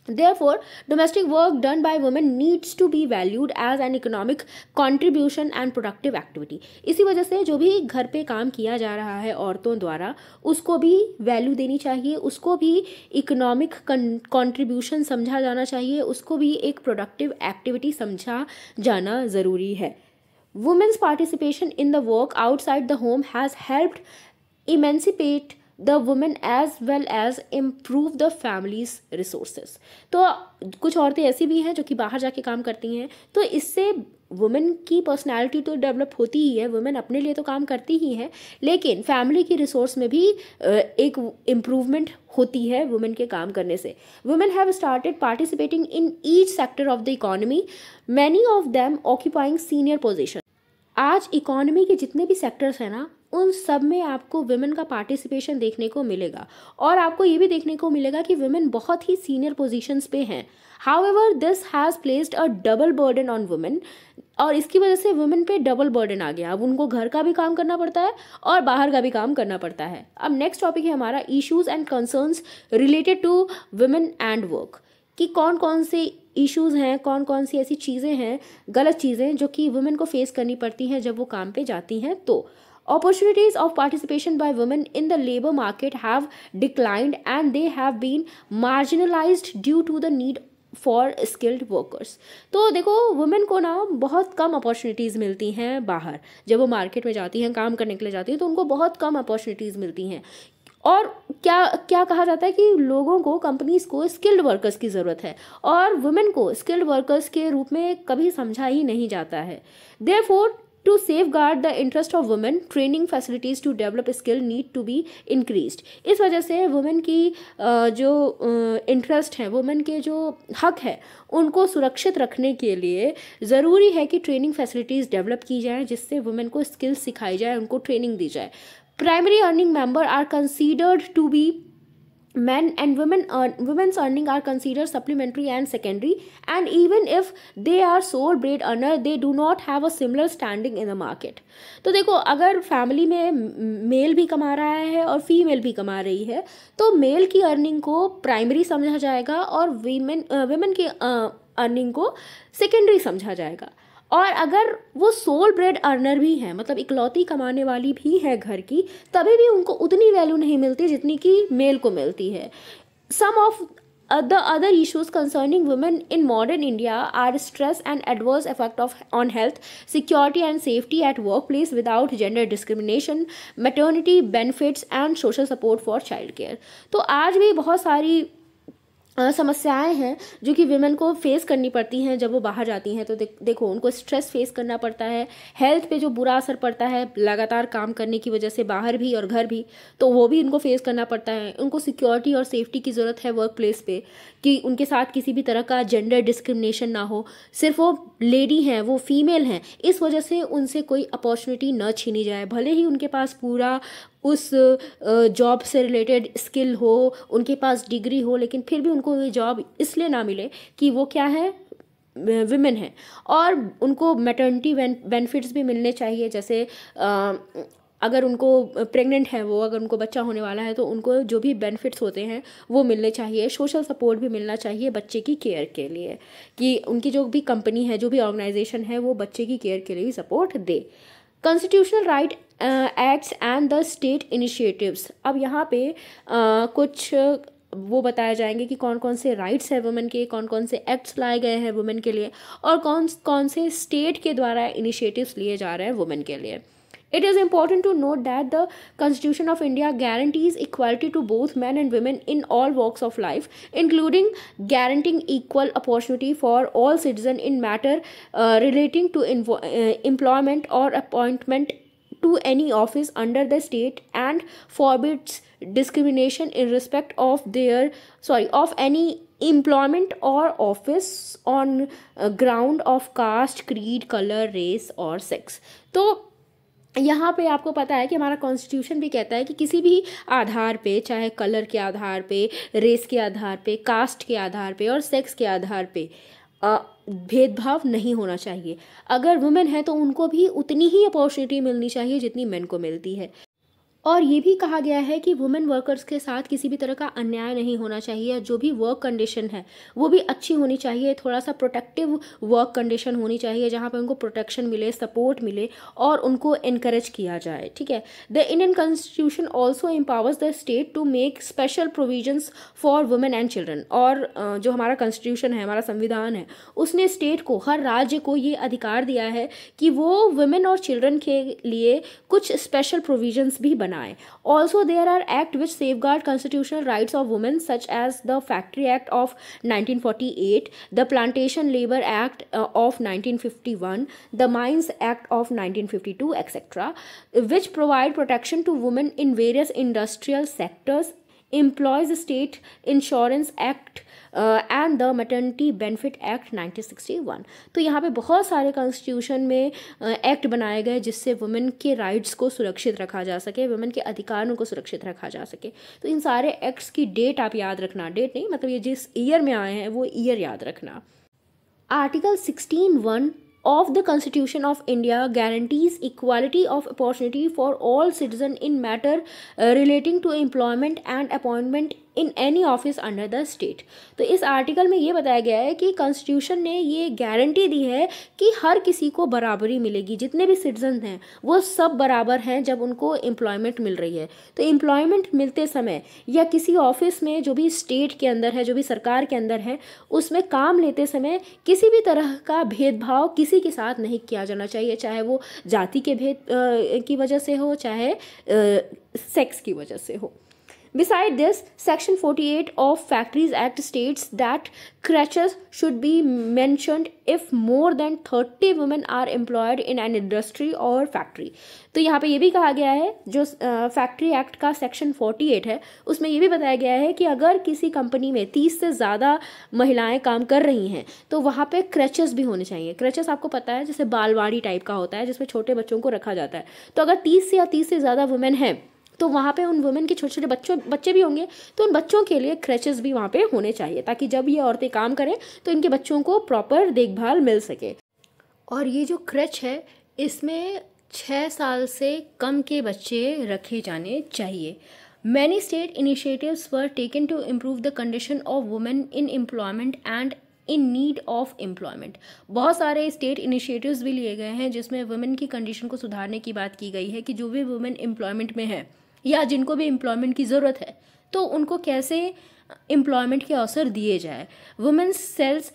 Therefore, domestic work done by women needs to be valued as an economic contribution and productive activity। इसी वजह से जो भी घर पे काम किया जा रहा है औरतों द्वारा, उसको भी वैल्यू देनी चाहिए, उसको भी इकोनॉमिक कंट्रीब्यूशन समझा जाना चाहिए, उसको भी एक प्रोडक्टिव एक्टिविटी समझा जाना ज़रूरी है। Women's participation in the work outside the home has helped emancipate the women as well as improve the family's resources। तो कुछ औरतें ऐसी भी हैं जो कि बाहर जाके काम करती हैं, तो इससे वुमेन की पर्सनालिटी तो डेवलप होती ही है, वुमेन अपने लिए तो काम करती ही है, लेकिन फैमिली की रिसोर्स में भी एक इम्प्रूवमेंट होती है वुमेन के काम करने से। Women have started participating in each sector of the economy, many of them occupying senior position. आज इकोनॉमी के जितने भी सेक्टर्स हैं ना, उन सब में आपको वुमेन का पार्टिसिपेशन देखने को मिलेगा और आपको ये भी देखने को मिलेगा कि वुमेन बहुत ही सीनियर पोजीशंस पे हैं। However this has placed a double burden on women, और इसकी वजह से वुमेन पे डबल बर्डन आ गया। अब उनको घर का भी काम करना पड़ता है और बाहर का भी काम करना पड़ता है। अब नेक्स्ट टॉपिक है हमारा issues and concerns related to women and work, कि कौन कौन से इश्यूज़ हैं, कौन कौन सी ऐसी चीज़ें हैं, गलत चीज़ें जो कि वुमेन को फेस करनी पड़ती हैं जब वो काम पे जाती हैं। तो opportunities of participation by women in the labor market have declined and they have been marginalized due to the need for skilled workers. तो देखो वुमेन को ना बहुत कम अपॉर्चुनिटीज़ मिलती हैं बाहर, जब वो मार्केट में जाती हैं काम करने के लिए जाती हैं तो उनको बहुत कम अपॉर्चुनिटीज़ मिलती हैं। और क्या क्या कहा जाता है कि लोगों को, कंपनीज को स्किल्ड वर्कर्स की ज़रूरत है और वुमेन को स्किल्ड वर्कर्स के रूप में कभी समझा ही नहीं जाता है। Therefore to safeguard the interest of women, training facilities to develop skill need to be increased। इस वजह से वुमेन की जो इंटरेस्ट है, वुमेन के जो हक है, उनको सुरक्षित रखने के लिए ज़रूरी है कि ट्रेनिंग फैसिलिटीज़ डेवलप की जाए जिससे वुमेन को स्किल्स सिखाई जाए, उनको ट्रेनिंग दी जाए। Primary earning member are considered to be men and women's earning are considered supplementary and secondary, and even if they are sole bread earner they do not have a similar standing in the market। तो देखो अगर फैमिली में मेल भी कमा रहा है और फीमेल भी कमा रही है तो मेल की अर्निंग को प्राइमरी समझा जाएगा और वीमेन की अर्निंग को सेकेंडरी समझा जाएगा। और अगर वो सोल ब्रेड अर्नर भी हैं, मतलब इकलौती कमाने वाली भी है घर की, तभी भी उनको उतनी वैल्यू नहीं मिलती जितनी कि मेल को मिलती है. Some of the other issues concerning women in modern India are stress and adverse effect on health, security and safety at workplace without gender discrimination, maternity benefits and social support for child care. तो आज भी बहुत सारी समस्याएं हैं जो कि विमेन को फेस करनी पड़ती हैं जब वो बाहर जाती हैं. तो देखो, उनको स्ट्रेस फेस करना पड़ता है, हेल्थ पे जो बुरा असर पड़ता है लगातार काम करने की वजह से बाहर भी और घर भी, तो वो भी उनको फेस करना पड़ता है. उनको सिक्योरिटी और सेफ्टी की ज़रूरत है वर्क प्लेस पे, कि उनके साथ किसी भी तरह का जेंडर डिस्क्रिमिनेशन ना हो. सिर्फ वो लेडी हैं, वो फीमेल हैं, इस वजह से उनसे कोई अपॉर्चुनिटी न छीनी जाए. भले ही उनके पास पूरा उस जॉब से रिलेटेड स्किल हो, उनके पास डिग्री हो, लेकिन फिर भी उनको ये जॉब इसलिए ना मिले कि वो क्या है, विमेन है. और उनको मैटर्निटी बेनिफिट्स भी मिलने चाहिए. जैसे अगर उनको प्रेग्नेंट है वो, अगर उनको बच्चा होने वाला है, तो उनको जो भी बेनिफिट्स होते हैं वो मिलने चाहिए. सोशल सपोर्ट भी मिलना चाहिए बच्चे की केयर के लिए, कि उनकी जो भी कंपनी है, जो भी ऑर्गेनाइजेशन है, वो बच्चे की केयर के लिए भी support they. Constitutional right acts and the state initiatives. अब यहाँ पे कुछ वो बताया जाएंगे कि कौन कौन से राइट्स है वुमेन के, कौन कौन से एक्ट्स लाए गए हैं वुमेन के लिए, और कौन कौन से स्टेट के द्वारा इनिशिएटिव्स लिए जा रहे हैं वुमेन के लिए. It is important to note that the Constitution of India guarantees equality to both men and women in all walks of life, including guaranteeing equal opportunity for all citizens in matter relating to employment or appointment to any office under the state, and forbids discrimination in respect of of any employment or office on ground of caste, creed, color, race or sex. तो यहाँ पे आपको पता है कि हमारा कॉन्स्टिट्यूशन भी कहता है कि किसी भी आधार पे, चाहे कलर के आधार पे, रेस के आधार पे, कास्ट के आधार पे और सेक्स के आधार पे भेदभाव नहीं होना चाहिए. अगर वुमेन है तो उनको भी उतनी ही अपॉर्चुनिटी मिलनी चाहिए जितनी मेन को मिलती है. और ये भी कहा गया है कि वुमेन वर्कर्स के साथ किसी भी तरह का अन्याय नहीं होना चाहिए. जो भी वर्क कंडीशन है वो भी अच्छी होनी चाहिए. थोड़ा सा प्रोटेक्टिव वर्क कंडीशन होनी चाहिए जहाँ पे उनको प्रोटेक्शन मिले, सपोर्ट मिले और उनको इनकरेज किया जाए. ठीक है. The Indian constitution also empowers the state to make special provisions for women and children. और जो हमारा कॉन्स्टिट्यूशन है, हमारा संविधान है, उसने स्टेट को, हर राज्य को ये अधिकार दिया है कि वो वुमेन और चिल्ड्रन के लिए कुछ स्पेशल प्रोविजंस भी बनाए. Also, there are acts which safeguard constitutional rights of women, such as the Factory Act of 1948, the Plantation Labor Act of 1951, the Mines Act of 1952, etc., which provide protection to women in various industrial sectors, Employees State Insurance Act and the maternity benefit act 1961. तो यहाँ पे बहुत सारे कॉन्स्टिट्यूशन में एक्ट बनाए गए जिससे वुमेन के राइट्स को सुरक्षित रखा जा सके, वुमेन के अधिकारों को सुरक्षित रखा जा सके. तो इन सारे एक्ट्स की डेट आप याद रखना. डेट नहीं, मतलब ये जिस ईयर में आए हैं वो ईयर याद रखना. Article 16(1) of the Constitution of India guarantees equality of opportunity for all citizens in matter relating to employment and appointment in any office under the state. तो इस आर्टिकल में ये बताया गया है कि कॉन्स्टिट्यूशन ने ये गारंटी दी है कि हर किसी को बराबरी मिलेगी. जितने भी सिटीजन हैं वो सब बराबर हैं जब उनको एम्प्लॉयमेंट मिल रही है. तो एम्प्लॉयमेंट मिलते समय या किसी ऑफिस में जो भी स्टेट के अंदर है, जो भी सरकार के अंदर है, उसमें काम लेते समय किसी भी तरह का भेदभाव किसी के साथ नहीं किया जाना चाहिए, चाहे वो जाति के भेद की वजह से हो, चाहे सेक्स की वजह से हो. Beside this, Section 48 of Factories Act states that creches should be mentioned if more than 30 women are employed in an industry or factory. तो यहाँ पे ये भी कहा गया है, जो फैक्ट्री एक्ट का सेक्शन 48 है, उसमें ये भी बताया गया है कि अगर किसी कंपनी में 30 से ज़्यादा महिलाएं काम कर रही हैं तो वहाँ पे क्रेचेस भी होने चाहिए. क्रेचेस आपको पता है, जैसे बालवाड़ी टाइप का होता है जिसमें छोटे बच्चों को रखा जाता है. तो अगर 30 से ज़्यादा वुमेन हैं तो वहाँ पे उन वुमेन के छोटे छोटे बच्चे भी होंगे, तो उन बच्चों के लिए क्रेचेस भी वहाँ पे होने चाहिए, ताकि जब ये औरतें काम करें तो इनके बच्चों को प्रॉपर देखभाल मिल सके. और ये जो क्रेच है इसमें 6 साल से कम के बच्चे रखे जाने चाहिए. Many state initiatives were taken to improve the condition of women in employment and in need of employment. बहुत सारे स्टेट इनिशिएटिव्स भी लिए गए हैं जिसमें वुमेन की कंडीशन को सुधारने की बात की गई है कि जो भी वुमेन एम्प्लॉयमेंट में है या जिनको भी एम्प्लॉयमेंट की ज़रूरत है तो उनको कैसे एम्प्लॉयमेंट के अवसर दिए जाए। Women's cells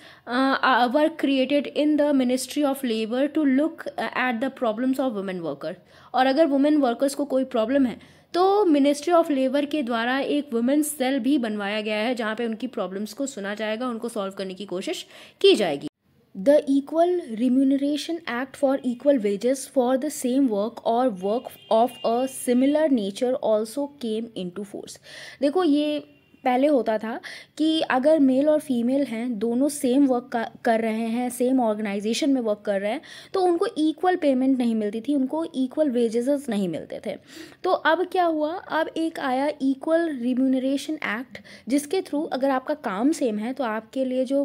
were created in the ministry of labour to look at the problems of women worker. और अगर वुमेन वर्कर्स को कोई प्रॉब्लम है तो मिनिस्ट्री ऑफ लेबर के द्वारा एक वुमेन्स सेल भी बनवाया गया है जहाँ पे उनकी प्रॉब्लम्स को सुना जाएगा, उनको सॉल्व करने की कोशिश की जाएगी। The Equal Remuneration Act for Equal Wages for the Same Work or Work of a Similar Nature also came into force। देखो ये पहले होता था कि अगर मेल और फीमेल हैं, दोनों सेम वर्क कर रहे हैं, सेम ऑर्गेनाइजेशन में वर्क कर रहे हैं, तो उनको इक्वल पेमेंट नहीं मिलती थी, उनको इक्वल वेजेस नहीं मिलते थे। तो अब क्या हुआ, अब एक आया इक्वल रिम्यूनरेशन एक्ट, जिसके थ्रू अगर आपका काम सेम है तो आपके लिए जो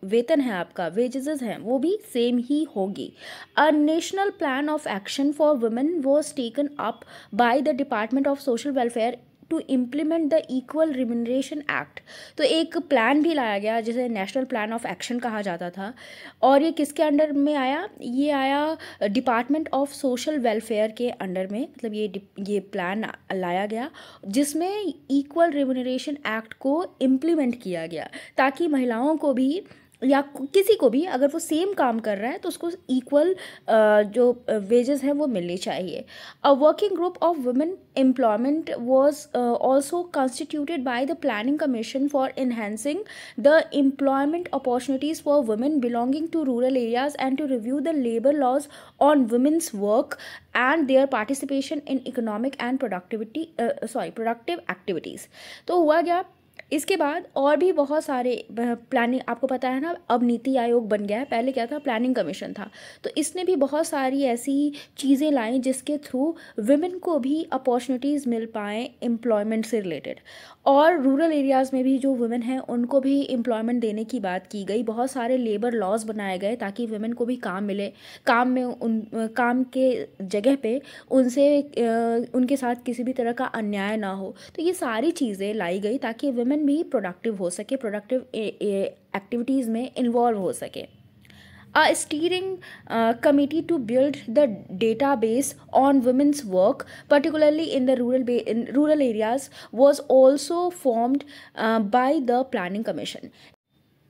वेतन है, आपका वेजेस हैं, वो भी सेम ही होगी। A national plan of action for women was taken up by the department of social welfare to implement the equal remuneration act. तो एक प्लान भी लाया गया जिसे नेशनल प्लान ऑफ एक्शन कहा जाता था। और ये किसके अंडर में आया, ये आया डिपार्टमेंट ऑफ सोशल वेलफेयर के अंडर में। मतलब ये प्लान लाया गया जिसमें इक्वल रिम्यूनरेशन एक्ट को इम्प्लीमेंट किया गया ताकि महिलाओं को भी या किसी को भी अगर वो सेम काम कर रहा है तो उसको इक्वल जो वेजेस हैं वो मिलनी चाहिए। A working group of women employment was also constituted by the planning commission for enhancing the employment opportunities for women belonging to rural areas and to review the labour laws on women's work and their participation in economic and productive activities. तो हुआ क्या, इसके बाद और भी बहुत सारे प्लानिंग, आपको पता है ना अब नीति आयोग बन गया है, पहले क्या था, प्लानिंग कमीशन था। तो इसने भी बहुत सारी ऐसी चीज़ें लाई जिसके थ्रू वुमेन को भी अपॉर्चुनिटीज़ मिल पाएँ एम्प्लॉयमेंट से रिलेटेड। और रूरल एरियाज़ में भी जो वुमेन हैं उनको भी एम्प्लॉयमेंट देने की बात की गई। बहुत सारे लेबर लॉज बनाए गए ताकि वुमेन को भी काम मिले, काम के जगह पे उनसे उनके साथ किसी भी तरह का अन्याय ना हो। तो ये सारी चीज़ें लाई गई ताकि वुमेन भी प्रोडक्टिव हो सके, प्रोडक्टिव एक्टिविटीज़ में इन्वॉल्व हो सके। A steering committee to build the database on women's work, particularly in the rural areas, was also formed by the Planning Commission।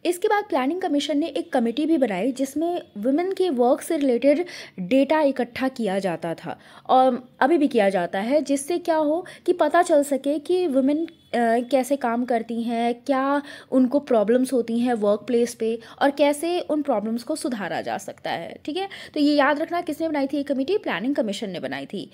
इसके बाद प्लानिंग कमीशन ने एक कमेटी भी बनाई जिसमें वुमेन के वर्क से रिलेटेड डेटा इकट्ठा किया जाता था और अभी भी किया जाता है, जिससे क्या हो कि पता चल सके कि वुमेन कैसे काम करती हैं, क्या उनको प्रॉब्लम्स होती हैं वर्क प्लेस पे और कैसे उन प्रॉब्लम्स को सुधारा जा सकता है। ठीक है, तो ये याद रखना किसने बनाई थी ये कमेटी, प्लानिंग कमीशन ने बनाई थी।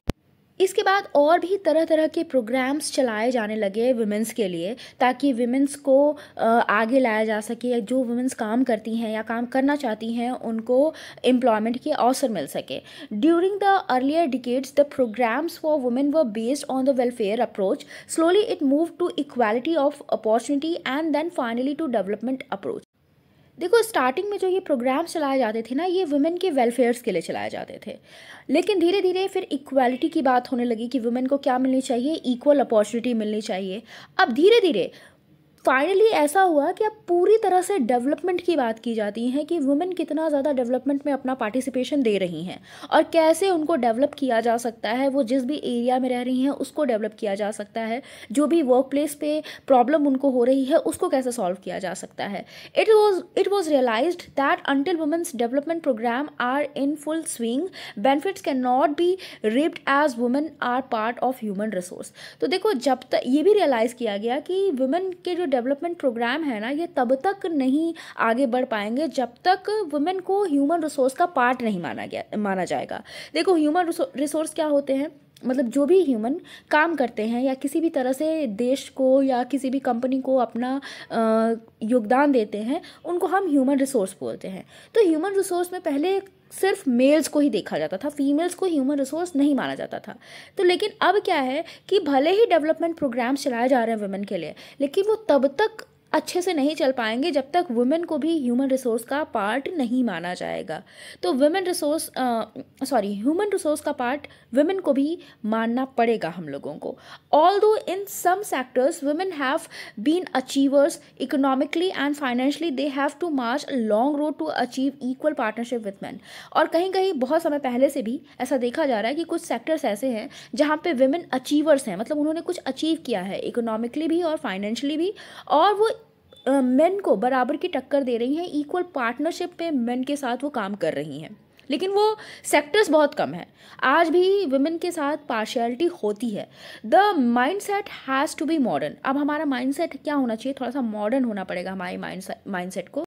इसके बाद और भी तरह तरह के प्रोग्राम्स चलाए जाने लगे वुमेंस के लिए ताकि वुमेंस को आगे लाया जा सके। जो वुमेंस काम करती हैं या काम करना चाहती हैं उनको एम्प्लॉयमेंट के अवसर मिल सके। During the earlier decades the programmes for women were based on the welfare approach. Slowly it move to equality of opportunity and then finally to development approach. देखो स्टार्टिंग में जो ये प्रोग्राम्स चलाए जाते थे ना, ये वुमेन के वेलफेयर्स के लिए चलाए जाते थे, लेकिन धीरे धीरे फिर इक्वालिटी की बात होने लगी कि वुमेन को क्या मिलनी चाहिए, इक्वल अपॉर्चुनिटी मिलनी चाहिए। अब धीरे धीरे फाइनली ऐसा हुआ कि अब पूरी तरह से डेवलपमेंट की बात की जाती है कि वुमेन कितना ज़्यादा डेवलपमेंट में अपना पार्टिसिपेशन दे रही हैं और कैसे उनको डेवलप किया जा सकता है। वो जिस भी एरिया में रह रही हैं उसको डेवलप किया जा सकता है, जो भी वर्क प्लेस पे प्रॉब्लम उनको हो रही है उसको कैसे सॉल्व किया जा सकता है। It was realised that until women's development programme are in full swing benefits can not be reaped as women are part of human resource. तो देखो जब तक ये भी रियलाइज़ किया गया कि वुमेन के जो डेवलपमेंट प्रोग्राम है ना, ये तब तक नहीं आगे बढ़ पाएंगे जब तक वुमेन को ह्यूमन रिसोर्स का पार्ट नहीं माना जाएगा। देखो ह्यूमन रिसोर्स क्या होते हैं, मतलब जो भी ह्यूमन काम करते हैं या किसी भी तरह से देश को या किसी भी कंपनी को अपना योगदान देते हैं, उनको हम ह्यूमन रिसोर्स बोलते हैं। तो ह्यूमन रिसोर्स में पहले सिर्फ मेल्स को ही देखा जाता था, फीमेल्स को ह्यूमन रिसोर्स नहीं माना जाता था। तो लेकिन अब क्या है कि भले ही डेवलपमेंट प्रोग्राम्स चलाए जा रहे हैं वुमेन के लिए, लेकिन वो तब तक अच्छे से नहीं चल पाएंगे जब तक वुमेन को भी ह्यूमन रिसोर्स का पार्ट नहीं माना जाएगा। तो ह्यूमन रिसोर्स का पार्ट वुमेन को भी मानना पड़ेगा हम लोगों को। Although in some sectors women have been achievers economically and financially, they have to march a long road to achieve equal partnership with man. और कहीं कहीं बहुत समय पहले से भी ऐसा देखा जा रहा है कि कुछ सेक्टर्स ऐसे हैं जहाँ पे वुमेन अचीवर्स हैं, मतलब उन्होंने कुछ अचीव किया है इकोनॉमिकली भी और फाइनेंशियली भी, और वो मेन को बराबर की टक्कर दे रही हैं, इक्वल पार्टनरशिप पे मेन के साथ वो काम कर रही हैं। लेकिन वो सेक्टर्स बहुत कम है, आज भी वुमेन के साथ पार्शियलिटी होती है। The mind set has to be modern. अब हमारा माइंड सेट क्या होना चाहिए, थोड़ा सा मॉडर्न होना पड़ेगा हमारे माइंड सेट को।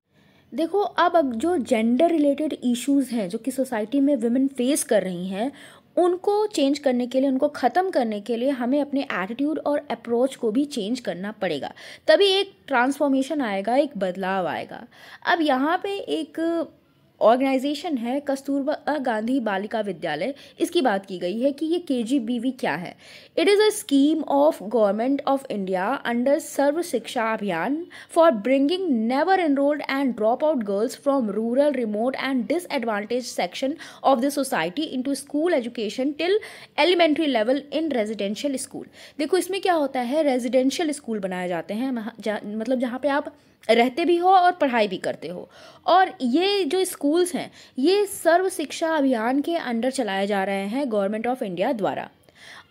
देखो अब जो जेंडर रिलेटेड इश्यूज़ हैं जो कि सोसाइटी में वुमेन फेस कर रही हैं, उनको चेंज करने के लिए, उनको ख़त्म करने के लिए हमें अपने एटीट्यूड और अप्रोच को भी चेंज करना पड़ेगा, तभी एक ट्रांसफॉर्मेशन आएगा, एक बदलाव आएगा। अब यहाँ पे एक ऑर्गेनाइजेशन है कस्तूरबा गांधी बालिका विद्यालय, इसकी बात की गई है कि ये KGBV क्या है। It is a scheme of government of India under Sarva Shiksha Abhiyan for bringing never enrolled and drop out girls from rural, remote and disadvantage section of the society into school education till elementary level in residential school. देखो इसमें क्या होता है, रेजिडेंशियल स्कूल बनाए जाते हैं, मतलब जहाँ पे आप रहते भी हो और पढ़ाई भी करते हो। और ये जो स्कूल्स हैं ये सर्व शिक्षा अभियान के अंडर चलाए जा रहे हैं गवर्नमेंट ऑफ इंडिया द्वारा।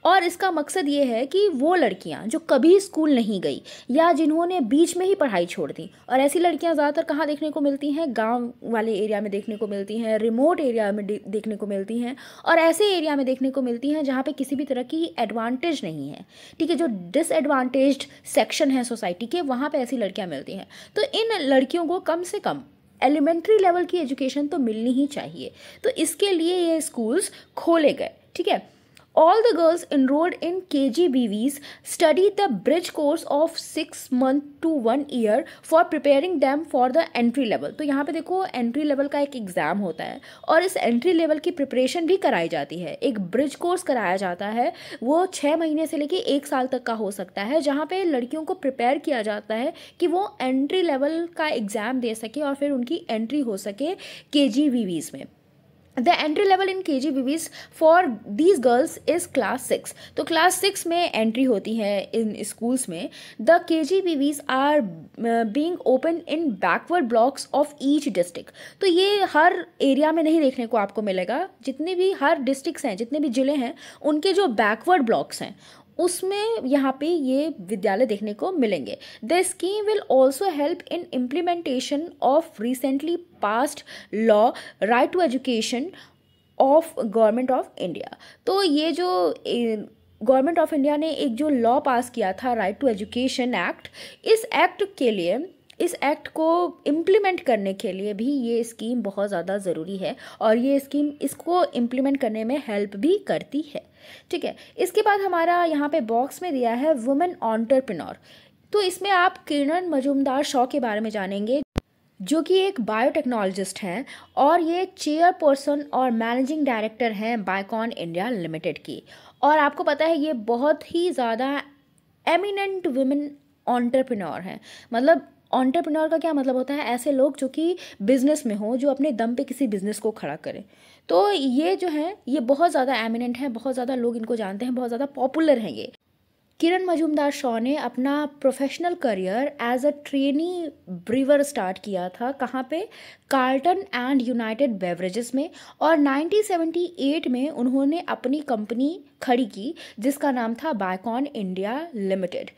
और इसका मकसद ये है कि वो लड़कियां जो कभी स्कूल नहीं गई या जिन्होंने बीच में ही पढ़ाई छोड़ दी, और ऐसी लड़कियां ज़्यादातर कहाँ देखने को मिलती हैं, गांव वाले एरिया में देखने को मिलती हैं, रिमोट एरिया में देखने को मिलती हैं, और ऐसे एरिया में देखने को मिलती हैं जहाँ पे किसी भी तरह की एडवांटेज नहीं है। ठीक है, जो डिसएडवांटेज्ड सेक्शन है सोसाइटी के, वहाँ पर ऐसी लड़कियाँ मिलती हैं। तो इन लड़कियों को कम से कम एलिमेंट्री लेवल की एजुकेशन तो मिलनी ही चाहिए। तो इसके लिए ये स्कूल्स खोले गए। ठीक है, all the girls enrolled in KGBVs studied the bridge course of 6 months to 1 year for preparing them for the entry level। तो यहाँ पे देखो एंट्री लेवल का एक एग्ज़ाम होता है और इस एंट्री लेवल की प्रिपरेशन भी कराई जाती है। एक ब्रिज कोर्स कराया जाता है, वो 6 महीने से लेके 1 साल तक का हो सकता है, जहाँ पे लड़कियों को प्रिपेयर किया जाता है कि वो एंट्री लेवल का एग्ज़ाम दे सके और फिर उनकी एंट्री हो सके KGBVs में। The entry level in KGBVs for these girls is class 6। तो क्लास 6 में एंट्री होती है इन स्कूल्स में। The KGBVs are being open in backward blocks of each district. तो ये हर एरिया में नहीं देखने को आपको मिलेगा, जितने भी हर डिस्ट्रिक्ट्स हैं, जितने भी ज़िले हैं, उनके जो बैकवर्ड ब्लॉक्स हैं उसमें यहाँ पे ये विद्यालय देखने को मिलेंगे। The scheme will also help in implementation of recently passed law right to education of government of India. तो ये जो गवर्नमेंट ऑफ इंडिया ने एक जो लॉ पास किया था, राइट टू एजुकेशन एक्ट, इस एक्ट को इम्प्लीमेंट करने के लिए भी ये स्कीम बहुत ज़्यादा ज़रूरी है और ये स्कीम इसको इम्प्लीमेंट करने में हेल्प भी करती है। ठीक है, इसके बाद हमारा यहाँ पे बॉक्स में दिया है वुमेन एंटरप्रेन्योर। तो इसमें आप किरण मजूमदार शॉ के बारे में जानेंगे, जो कि एक बायोटेक्नोलॉजिस्ट हैं और ये चेयरपर्सन और मैनेजिंग डायरेक्टर हैं बायकॉन इंडिया लिमिटेड की। और आपको पता है ये बहुत ही ज़्यादा एमिनेंट वुमेन एंटरप्रेन्योर हैं। मतलब एंटरप्रेन्योर का क्या मतलब होता है, ऐसे लोग जो कि बिजनेस में हो, जो अपने दम पे किसी बिजनेस को खड़ा करें। तो ये जो है ये बहुत ज़्यादा एमिनेंट है, बहुत ज़्यादा लोग इनको जानते हैं, बहुत ज़्यादा पॉपुलर हैं ये। किरण मजूमदार शॉ ने अपना professional career as a trainee brewer start किया था, कहाँ पे, कार्ल्टन एंड यूनाइटेड बेवरेजेस में। और 1978 में उन्होंने अपनी कंपनी खड़ी की जिसका नाम था Biocon India limited.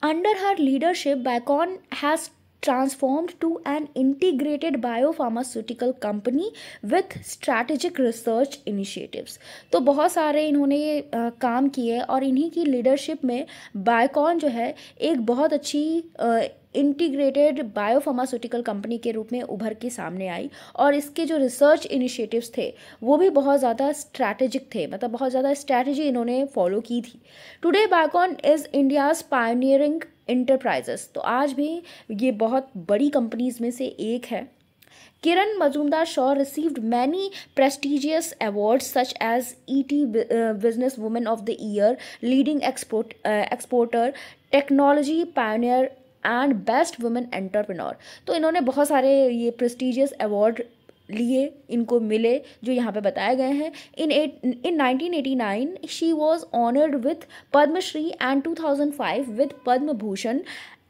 Under her leadership, Biocon has transformed to an integrated biopharmaceutical company with strategic research initiatives। तो बहुत सारे इन्होंने ये काम किए और इन्हीं की लीडरशिप में बायकॉन जो है एक बहुत अच्छी इंटीग्रेटेड बायोफार्मास्यूटिकल कंपनी के रूप में उभर के सामने आई। और इसके जो रिसर्च इनिशिएटिव्स थे वो भी बहुत ज़्यादा स्ट्रैटेजिक थे, मतलब बहुत ज़्यादा स्ट्रैटेजी इन्होंने फॉलो की थी। Today Biocon is India's pioneering enterprises. तो आज भी ये बहुत बड़ी कंपनीज में से एक है। Kiran Mazumdar Shaw received many prestigious awards such as ET Business Woman of the Year, Leading Exporter, Technology Pioneer and best women entrepreneur. तो इन्होंने बहुत सारे ये प्रेस्टिजियस अवार्ड लिए, इनको मिले, जो यहाँ पे बताए गए हैं। In 1989 she was honoured with Padmashri and 2005 with Padma Bhushan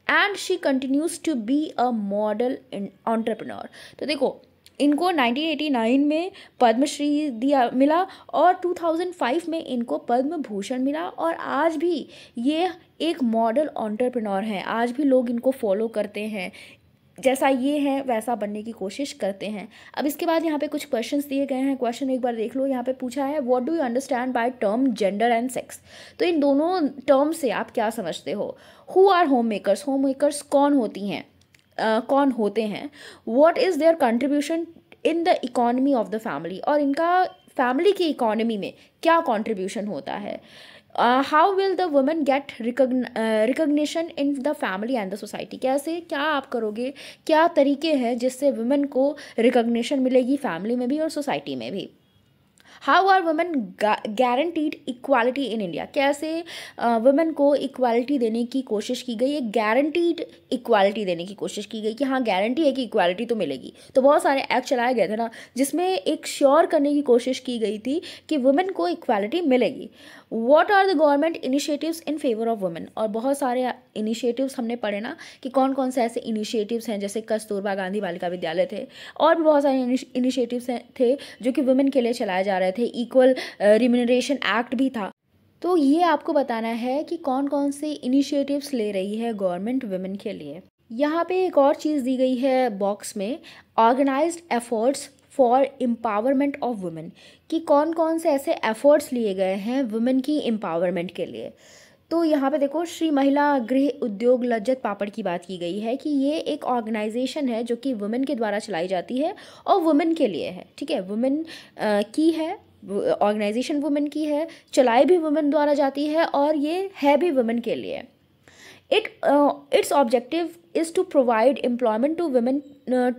and she continues to be a model entrepreneur. तो देखो, इनको 1989 में पद्मश्री दिया मिला और 2005 में इनको पद्म भूषण मिला, और आज भी ये एक मॉडल एंटरप्रेन्योर हैं। आज भी लोग इनको फॉलो करते हैं, जैसा ये है वैसा बनने की कोशिश करते हैं। अब इसके बाद यहाँ पे कुछ क्वेश्चंस दिए गए हैं, क्वेश्चन एक बार देख लो। यहाँ पे पूछा है what do you understand by term gender and sex. तो इन दोनों टर्म से आप क्या समझते हो? Who are home makers, home makers कौन होती हैं, कौन होते हैं? What is their contribution in the economy of the family, और इनका फैमिली की इकोनॉमी में क्या कंट्रीब्यूशन होता है? How will the women get recognition in the family and the society. कैसे, क्या आप करोगे, क्या तरीके हैं जिससे वुमेन को रिकग्निशन मिलेगी फैमिली में भी और सोसाइटी में भी? How are women guaranteed equality in India. कैसे वुमेन को इक्वालिटी देने की कोशिश की गई है, गारंटीड इक्वालिटी देने की कोशिश की गई कि हाँ गारंटी है कि इक्वालिटी तो मिलेगी। तो बहुत सारे एक्ट चलाए गए थे ना, जिसमें एक श्योर करने की कोशिश की गई थी कि वुमेन को इक्वालिटी मिलेगी। What are the government initiatives in favour of women. और बहुत सारे इनिशिएटिव्स हमने पढ़े ना कि कौन कौन से ऐसे इनिशिएटिव्स हैं, जैसे कस्तूरबा गांधी बालिका विद्यालय थे, और भी बहुत सारे इनिशिएटिव्स थे जो कि वुमेन के लिए चलाए जा रहे थे। इक्वल रिम्यूनरेशन एक्ट भी था। तो ये आपको बताना है कि कौन कौन से इनिशिएटिव्स ले रही है गवर्नमेंट वुमेन के लिए। यहाँ पे एक और चीज़ दी गई है बॉक्स में, organised efforts for empowerment of women, कि कौन कौन से ऐसे एफर्ट्स लिए गए हैं वुमेन की एम्पावरमेंट के लिए। तो यहाँ पे देखो, श्री महिला गृह उद्योग लज्जत पापड़ की बात की गई है कि ये एक ऑर्गेनाइजेशन है जो कि वुमेन के द्वारा चलाई जाती है और वुमेन के लिए है। ठीक है, वुमेन की है, ऑर्गेनाइजेशन वुमेन की है, चलाई भी वुमेन द्वारा जाती है, और ये है भी वुमेन के लिए। Its objective is to provide employment to women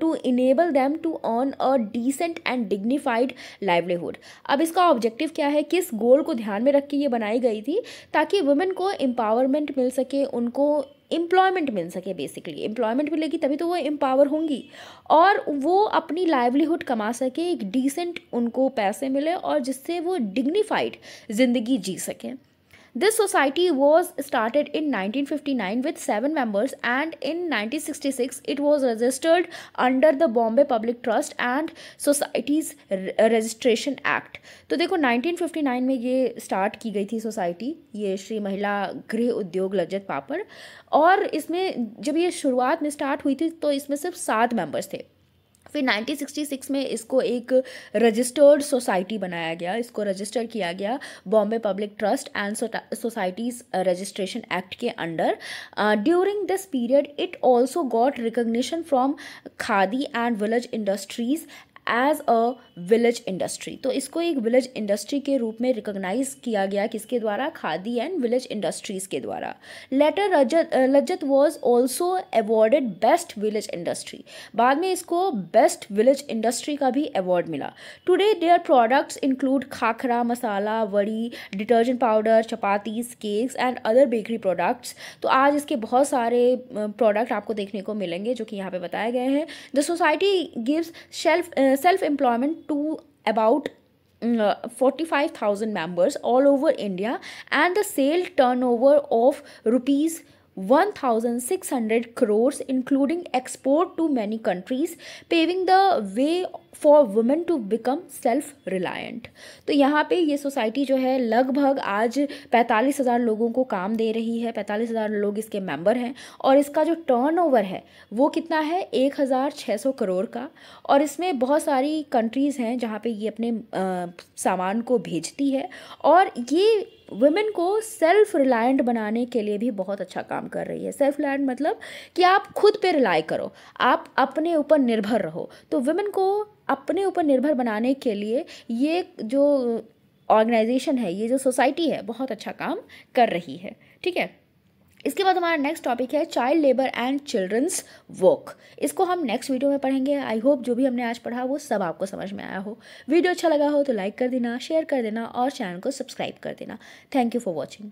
to enable them to earn a decent and dignified livelihood। अब इसका ऑब्जेक्टिव क्या है, किस गोल को ध्यान में रख के ये बनाई गई थी, ताकि वुमेन को एम्पावरमेंट मिल सके, उनको एम्प्लॉयमेंट मिल सके। बेसिकली एम्प्लॉयमेंट मिलेगी तभी तो वो एम्पावर होंगी, और वो अपनी लाइवलीहुड कमा सके, एक डिसेंट उनको पैसे मिले, और जिससे वो डिग्निफाइड ज़िंदगी जी सकें। This society was started in 1959 with 7 members, and in 1966 it was registered under the Bombay Public Trust and Societies Registration Act। तो देखो 1959 में ये स्टार्ट की गई थी सोसाइटी, ये श्री महिला गृह उद्योग लज्जत पापड़, और इसमें जब ये शुरुआत में स्टार्ट हुई थी तो इसमें सिर्फ 7 मेंबर्स थे। फिर 1966 में इसको एक रजिस्टर्ड सोसाइटी बनाया गया, इसको रजिस्टर किया गया Bombay public trust and societies registration act के अंडर। During this period it also got recognition from Khadi and village industries as a village industry. तो इसको एक विलेज इंडस्ट्री के रूप में रिकॉग्नाइज किया गया, किसके द्वारा? खादी एंड विलेज इंडस्ट्रीज के द्वारा। Later Lijjat was also awarded best village industry. बाद में इसको बेस्ट विलेज इंडस्ट्री का भी अवार्ड मिला। Today their products include khakhra, masala, vadi, detergent powder, chapatis, cakes and other bakery products. तो आज इसके बहुत सारे प्रोडक्ट आपको देखने को मिलेंगे जो कि यहाँ पे बताए गए हैं। The society gives self-employment to about 45,000 members all over India, and the sale turnover of rupees 1,600 crores including export to many countries, paving the way for women to become self-reliant। तो यहाँ पे ये सोसाइटी जो है लगभग आज 45,000 लोगों को काम दे रही है, 45,000 लोग इसके मेंबर हैं, और इसका जो टर्नओवर है वो कितना है? 1,600 करोड़ का। और इसमें बहुत सारी कंट्रीज़ हैं जहाँ पे ये अपने सामान को भेजती है, और ये वुमेन को सेल्फ रिलायंट बनाने के लिए भी बहुत अच्छा काम कर रही है। सेल्फ रिलायंट मतलब कि आप खुद पे रिलाई करो, आप अपने ऊपर निर्भर रहो। तो वुमेन को अपने ऊपर निर्भर बनाने के लिए ये जो ऑर्गेनाइजेशन है, ये जो सोसाइटी है, बहुत अच्छा काम कर रही है। ठीक है, इसके बाद हमारा नेक्स्ट टॉपिक है child labour and children's work. इसको हम नेक्स्ट वीडियो में पढ़ेंगे। आई होप जो भी हमने आज पढ़ा वो सब आपको समझ में आया हो। वीडियो अच्छा लगा हो तो लाइक कर देना, शेयर कर देना और चैनल को सब्सक्राइब कर देना। Thank you for watching.